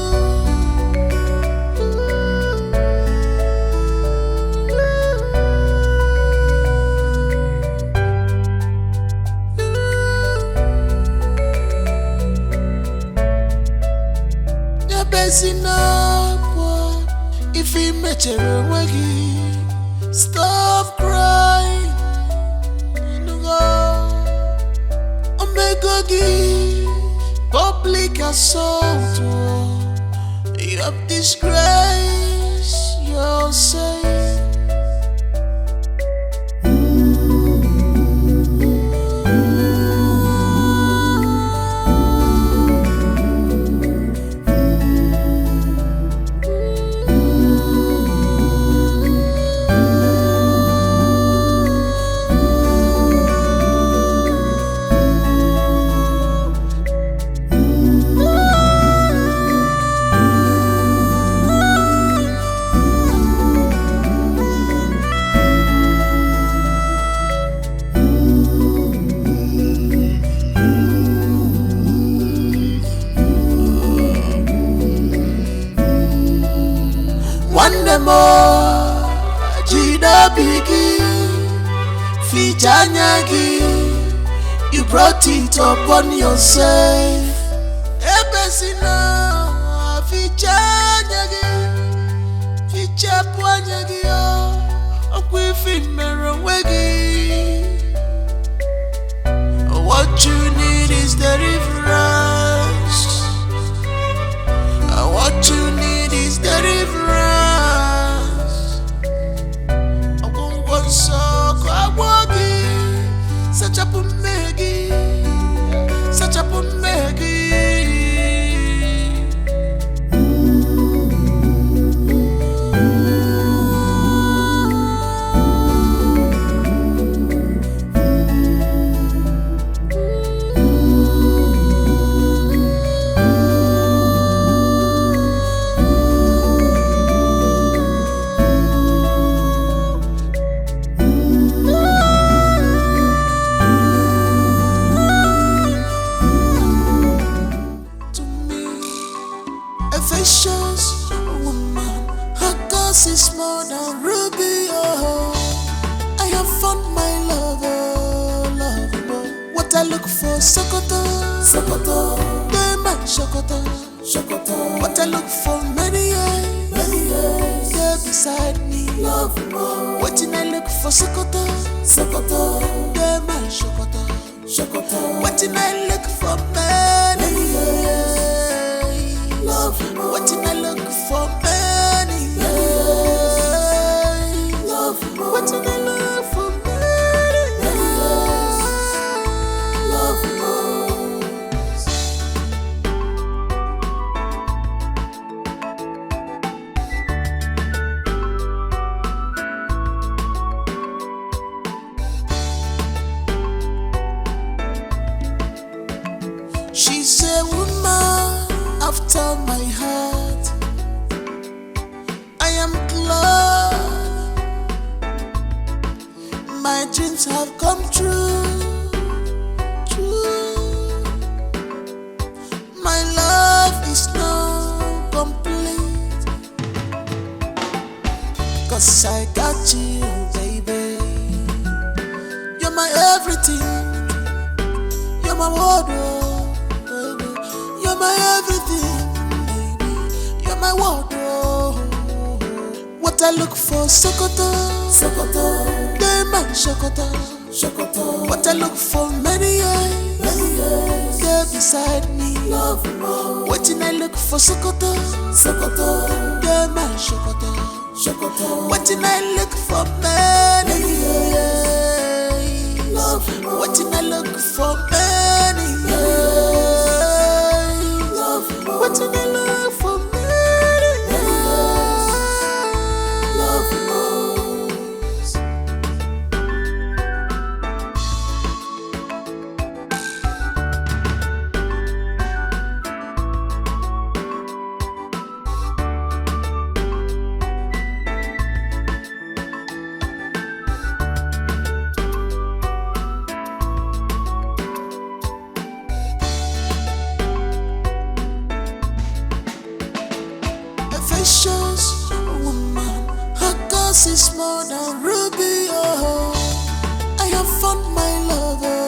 If he met a waggy, stop crying. Omega public assault. You have disgraced yourself. You brought it upon yourself. Ebesina fichanyagi fichapwanyagi okwifimerowegi. What you need is deliverance. What you need is deliverance. I won't go so I won't such a pumegi, such a pumegi. look for Sokoto, Sokoto, they man Sokoto, Sokoto. What I look for many years, yeah, beside me, love more. What I look for Sokoto, Sokoto, they man Sokoto, Sokoto. What I look for many years, love more. What I look for many years, love more. What I look for many years, love more. She's a woman after my heart. I am glad my dreams have come true. My love is now complete, 'cause I got you, baby. You're my everything. You're my wardrobe, baby. You're my everything, baby. You're my wardrobe. What I look for, Sokoto, Sokoto, they man Sokoto, Sokoto. What I look for many years, they're beside me, love more. What I look for, Sokoto, Sokoto, they man Sokoto, Sokoto. What I look for many years, love more. What I look for many years, love more. What I look for many years, love more. A vicious woman, her cause is more than ruby. Oh, I have found my lover,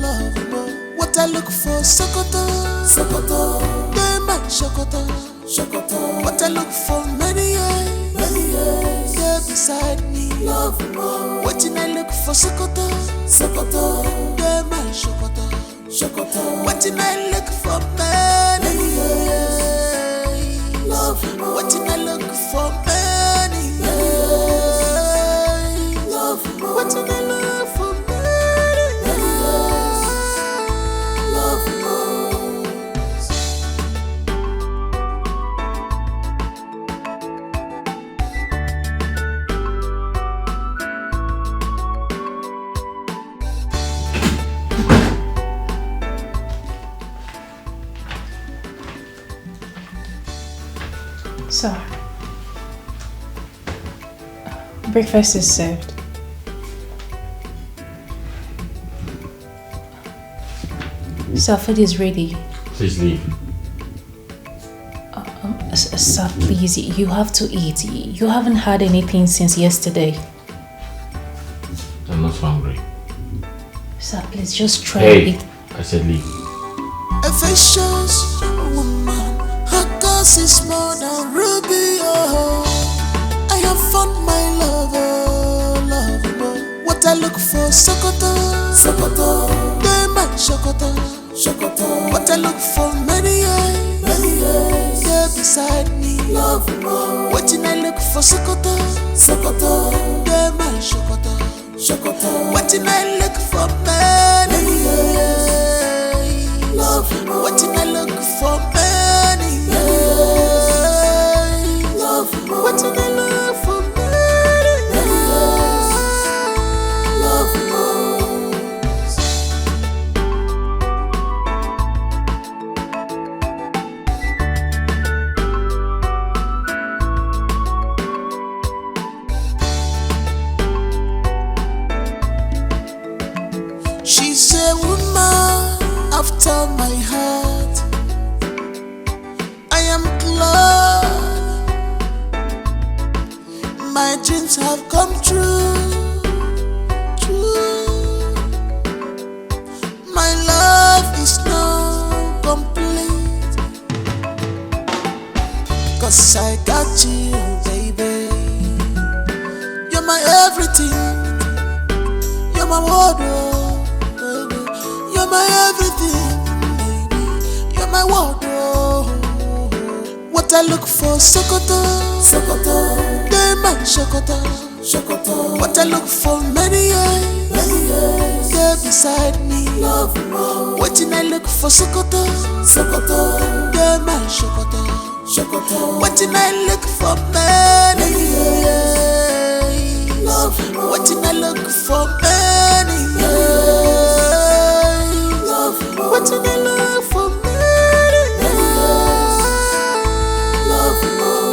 lover. What I look for, Sokoto, Sokoto, they man Sokoto, Sokoto. What I look for many years, yeah, beside me, love more. What I look for, Sokoto, Sokoto, they man Sokoto, Sokoto. What I look for many years, love more. What I look for many years, love more. What I look for many years, love more. So, breakfast is served. Sir, food is ready. Please leave. Sir, please, you have to eat. You haven't had anything since yesterday. I'm not hungry. Sir, please just try Hey, it. I said leave. A vicious woman, her cause is more than ruby. Oh, I have found my lover, lover. What I look for, Sokoto, Sokoto, they man Sokoto, Sokoto. What I look for many years, yeah, beside me, love more. What I look for, Sokoto, Sokoto, they man Sokoto, Sokoto. What I look for many years, love more. What I look for many years, love more. What I look for many years, love more. She's a woman after my heart. I am glad my dreams have come true. My 'cause I got you, baby. You're my everything. You're my wardrobe, baby. You're my everything, baby. You're my wardrobe. What I look for, Sokoto, Sokoto. They my Sokoto, Sokoto. What I look for, many years, they're beside me. Love more. What I look for, Sokoto, Sokoto. They my Sokoto, Sokoto. What I look for, many years. Love more. What I look for, many years. Love more. What I look for, many years. Love more.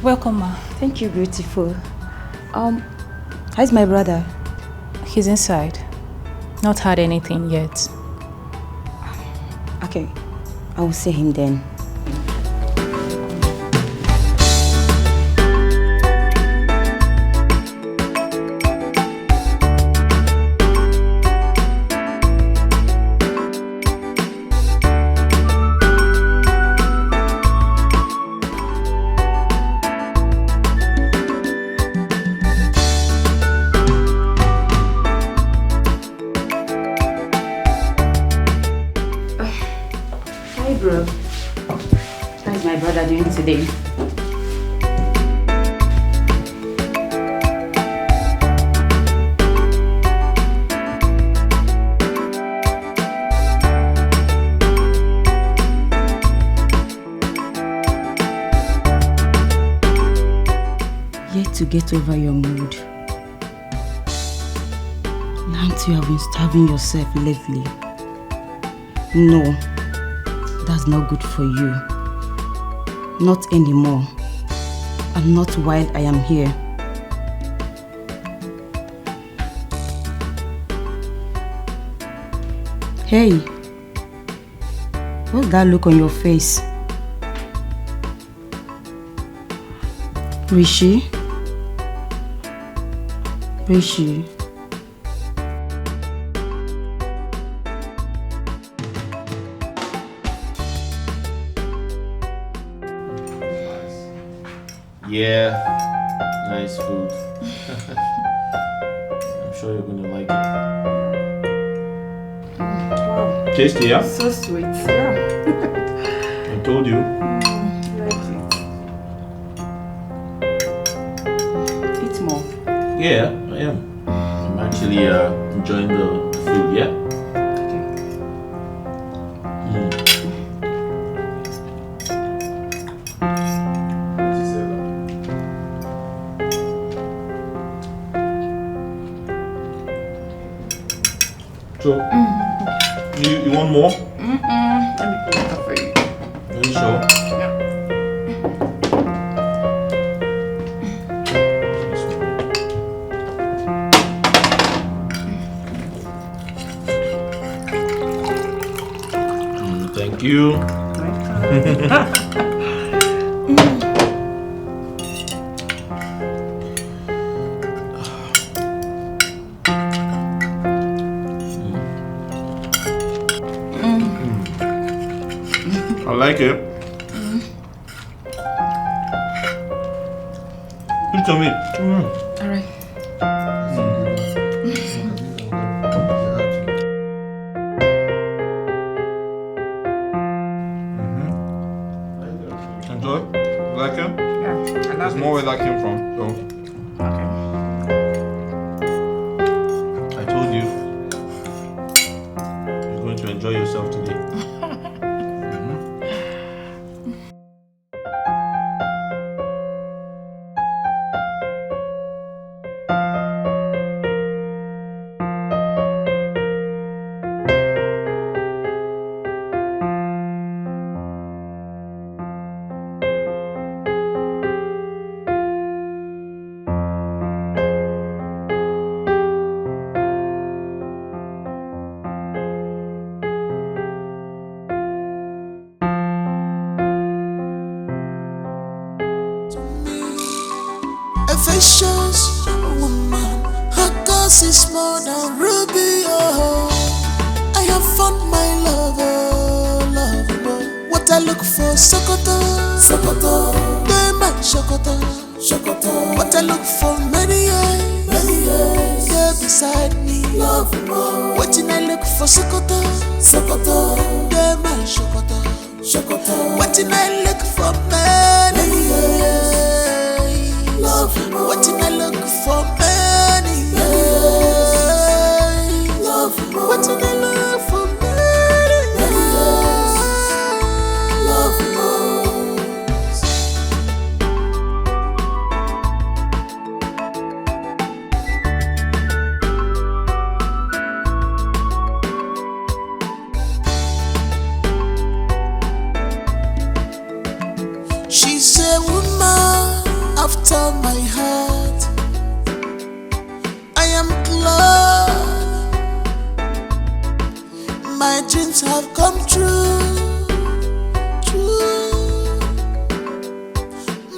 Welcome, ma. Thank you, beautiful. How's my brother? He's inside. Not had anything yet. Okay, I will see him then. How's my brother doing today? Yet to get over your mood. Now you have been starving yourself lately. No. That's not good for you. Not anymore. And not while I am here. Hey, what's that look on your face? Rishi? Rishi? Yeah, nice food. I'm sure you're gonna like it. Wow. Tasty, yeah? So sweet, yeah. I told you. Like it. Eat more. Yeah, I am. I'm actually enjoying the food, yeah? So, you want more? Let me put it up for you. Are you sure? Yeah. you. I like it. Look at me. All right. Enjoy? You like it? Yeah, I love There's more where that came from, so. I told you. You're going to enjoy yourself today. A vicious woman, her cause is more than ruby. Oh, I have found my lover, lover. What I look for, Sokoto, Sokoto, Gateman, Sokoto, Sokoto. What I look for, many years, yeah, beside me, love more. What I look for, Sokoto, Sokoto, Gateman, Sokoto, Sokoto. What I look for, many years. What did I look for many years? What did I look for many years? She's a woman after my heart. I am glad my dreams have come true, true.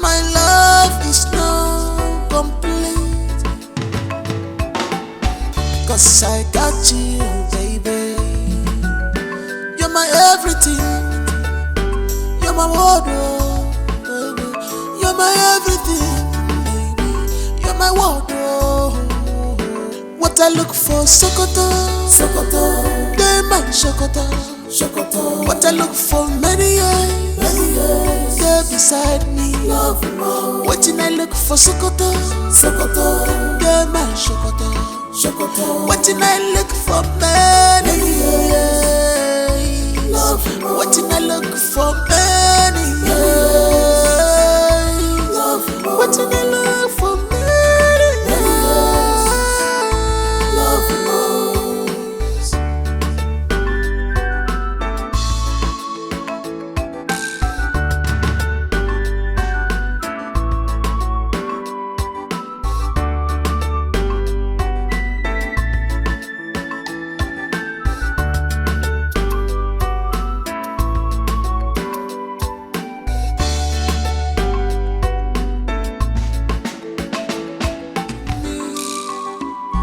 My love is now complete, 'cause I got you, baby. You're my everything, you're my wardrobe, baby. You're my everything, baby. You're my wardrobe. What I look for, Sokoto, Sokoto, Gateman, Sokoto, Sokoto. What I look for, many years, yeah, beside me, love more. What did I look for, Sokoto, Sokoto, Gateman, Sokoto, Sokoto. What did I look for, many years, love more. What did I look for, many years? What did I love for me? Love most.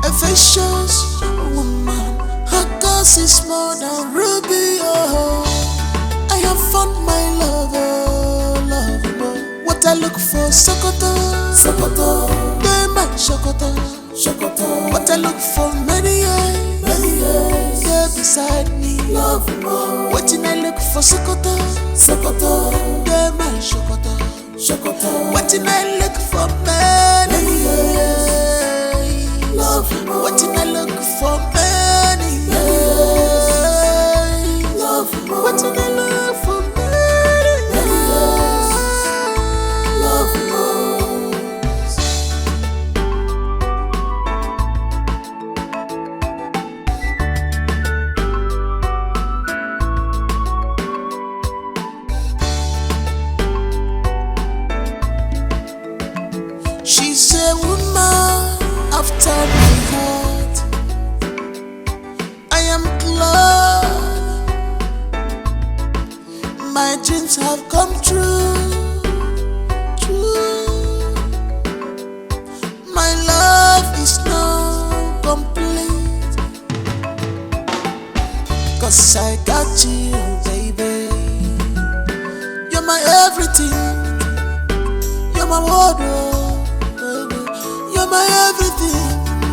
A vicious woman, her cause is more than ruby. Oh, I have found my lover, lover. What I look for, Sokoto, Sokoto, Gateman, Sokoto, Sokoto. What I look for, many years, yeah, beside me, love more. What did I look for, Sokoto, Sokoto, Gateman, Sokoto, Sokoto. What did I look for, many years? What did I look for many years? What did I look for many years? She's a woman after my heart. I am glad dreams have come true. My love is now complete, 'cause I got you, baby. You're my everything. You're my wardrobe, baby. You're my everything,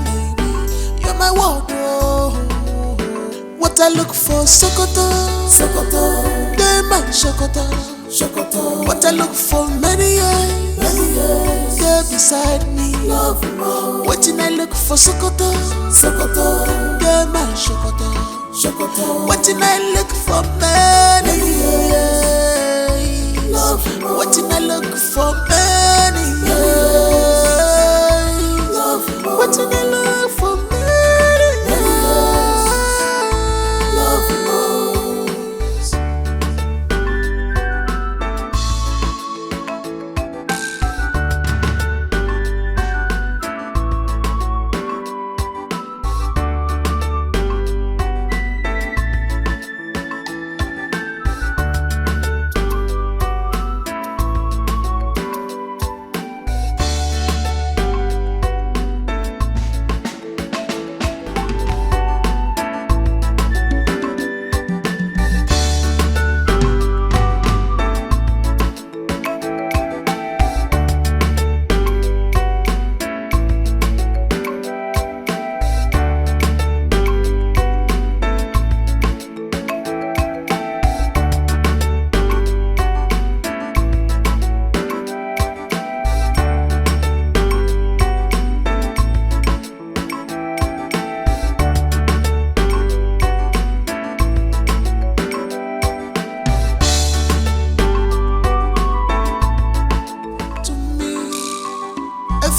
baby. You're my wardrobe. What I look for, Sokoto, Sokoto. They my Sokoto, Sokoto. What I look for, many years, they're beside me. Love more. What I look for, Sokoto, Sokoto. They my Sokoto, Sokoto. What I look for, many years. Love more. What I look for, many years. Love more. What I look for, many years. Love more.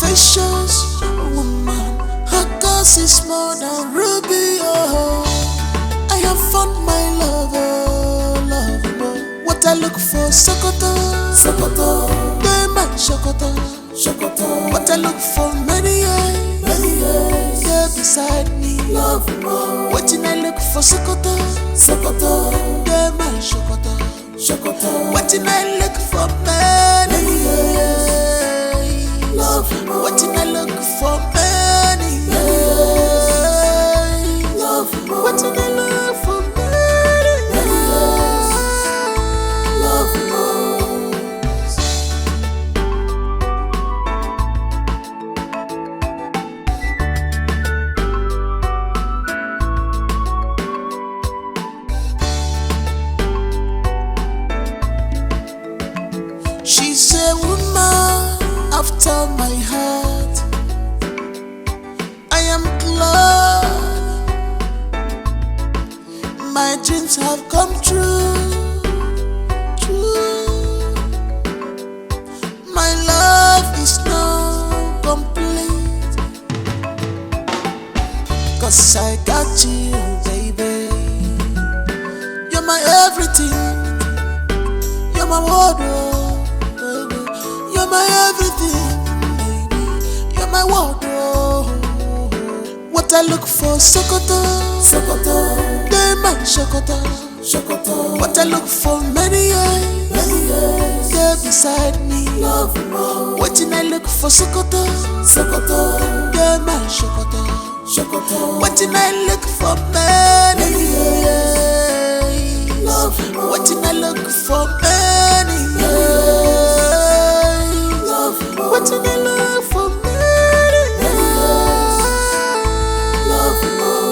Vicious woman, her cause is more than ruby. Oh, I have found my lover, lover. What I look for, Sokoto, Sokoto. They my Sokoto, Sokoto. What I look for, many years, they're beside me. Love more. What I look for, Sokoto, Sokoto. They my Sokoto, Sokoto. What I look for, many years. Love more. What I look for, many years. Love more. What I look for, many years. Love more. She's a woman after my heart. I am glad my dreams have come true. My love is now complete, 'cause I got you, baby. You're my everything. You're my wardrobe, baby. You're my everything, baby. You're my wardrobe. What I look for, Sokoto, Sokoto. They my Sokoto, Sokoto. What I look for, many years, they're beside me. Love more. What I look for, Sokoto, Sokoto. They my Sokoto, Sokoto. What I look for, many years. Love more. What I look for, many years. Love more. What I look for, many years. Love more.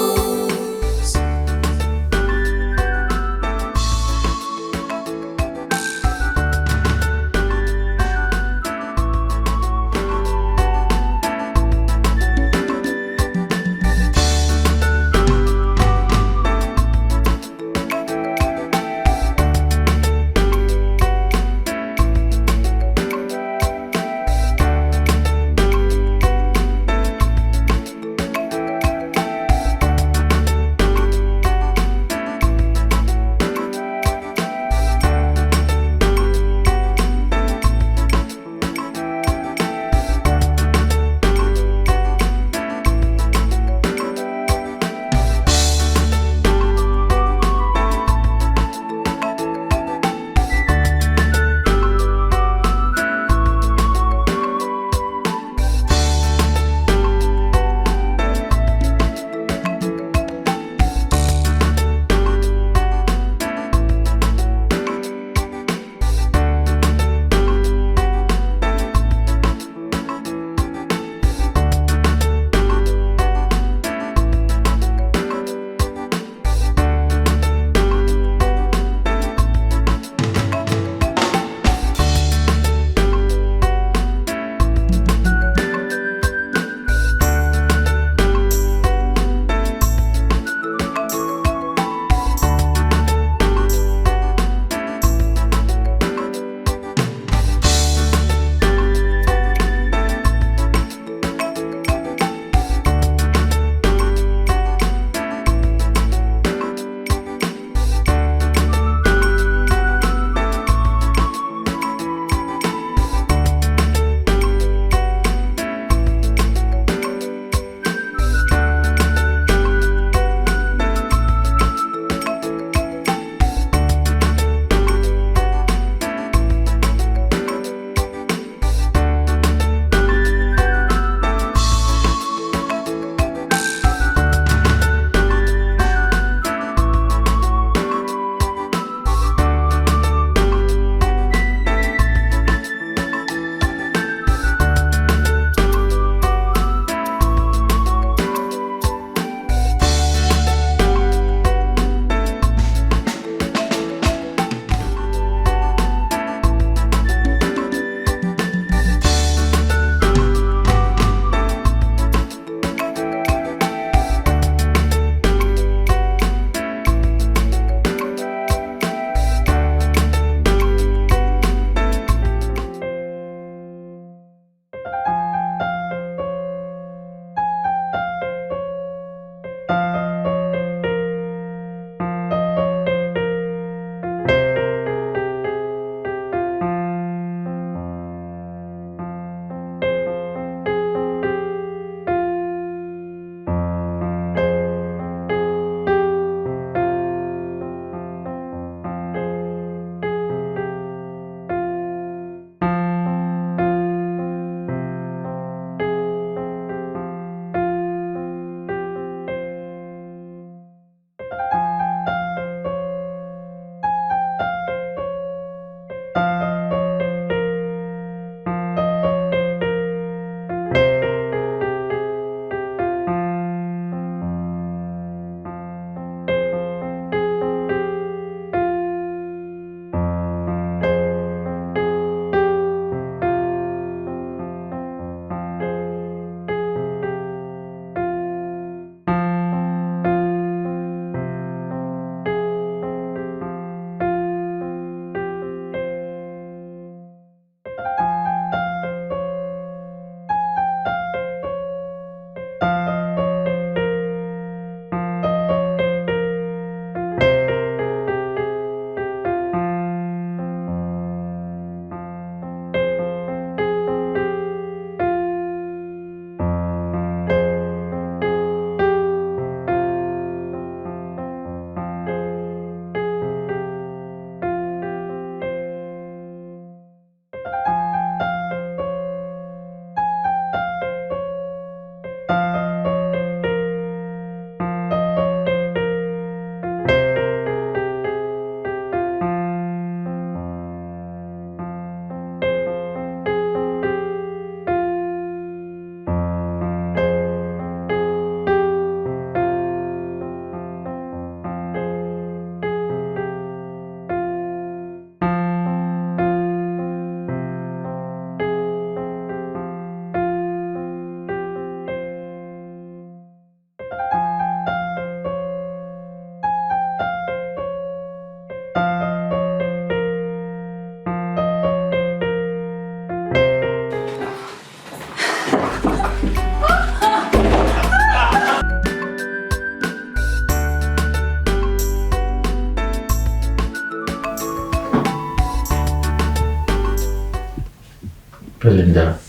Belinda.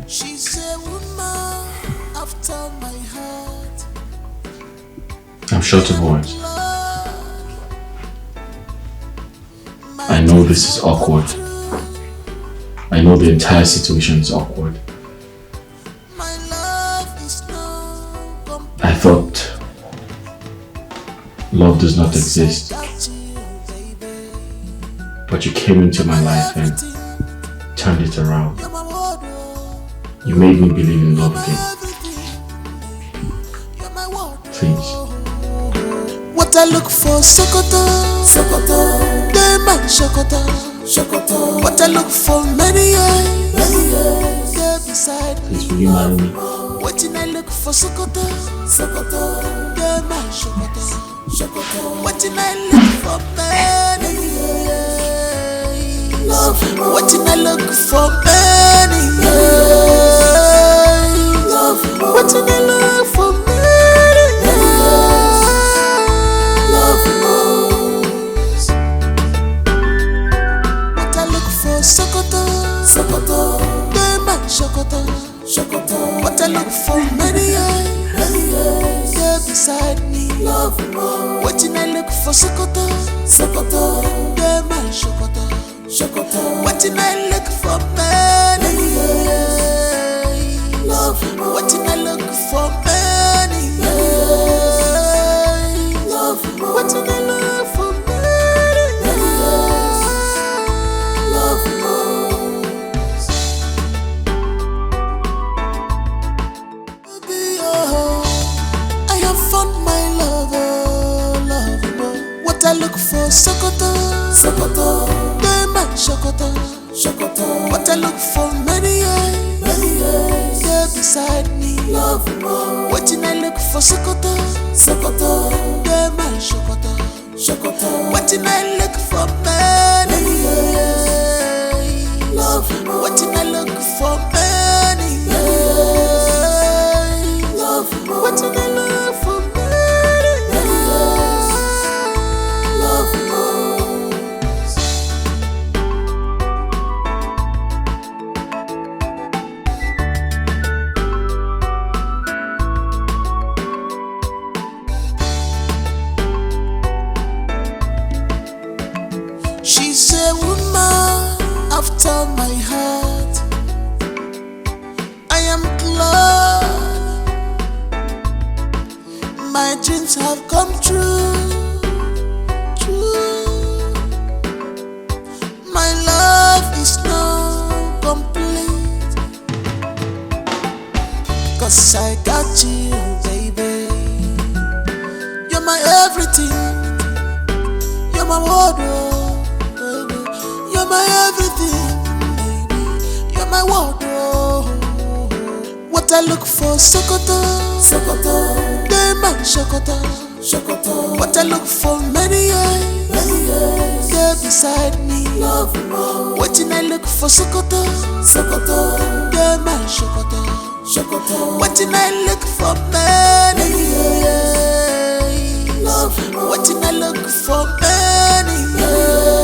She's a woman after my heart. I'm short of words. I know this is awkward. I know the entire situation is awkward. I thought love does not exist. But you came into my life and turned it around. You made me believe in love again. Please. What I look for, Sokoto, Sokoto, Gateman, Sokoto, Sokoto. What I look for, many years, there beside me. Please, will you marry me? What did I look for, Sokoto, Sokoto, Gateman, Sokoto, Sokoto. What did I look for, many years? What did I look for, many years? What did I look for, many years? Sokoto, Sokoto, Gateman, Sokoto, Sokoto. What I look for, many years, there beside me. Love more. What did I look for, Sokoto, Sokoto, Gateman, Sokoto, Sokoto. What did I look for, many years? Love more. What did I look for, many years? Love more. What did I look for? I look for, Sokoto, Sokoto, Gateman, Sokoto, Sokoto. What I look for, many years, there beside me. Love more. What did I look for, Sokoto, Sokoto, Gateman, Sokoto, Sokoto. What did I look for, many years? Love more. What did I look for, many years? Love more. What did I look for? She's a woman after my heart. I am glad my dreams have come true. My love is now complete, 'cause I got you, baby. You're my everything. You're my wardrobe. You're my everything, baby. You're my wardrobe. What I look for, Sokoto, Sokoto, Gateman, Sokoto, Sokoto. What I look for, many years, there beside me. Love more. What did I look for, Sokoto, Sokoto, Gateman, Sokoto, Sokoto. What did I look for, many years? Love more. What did I look for, many years?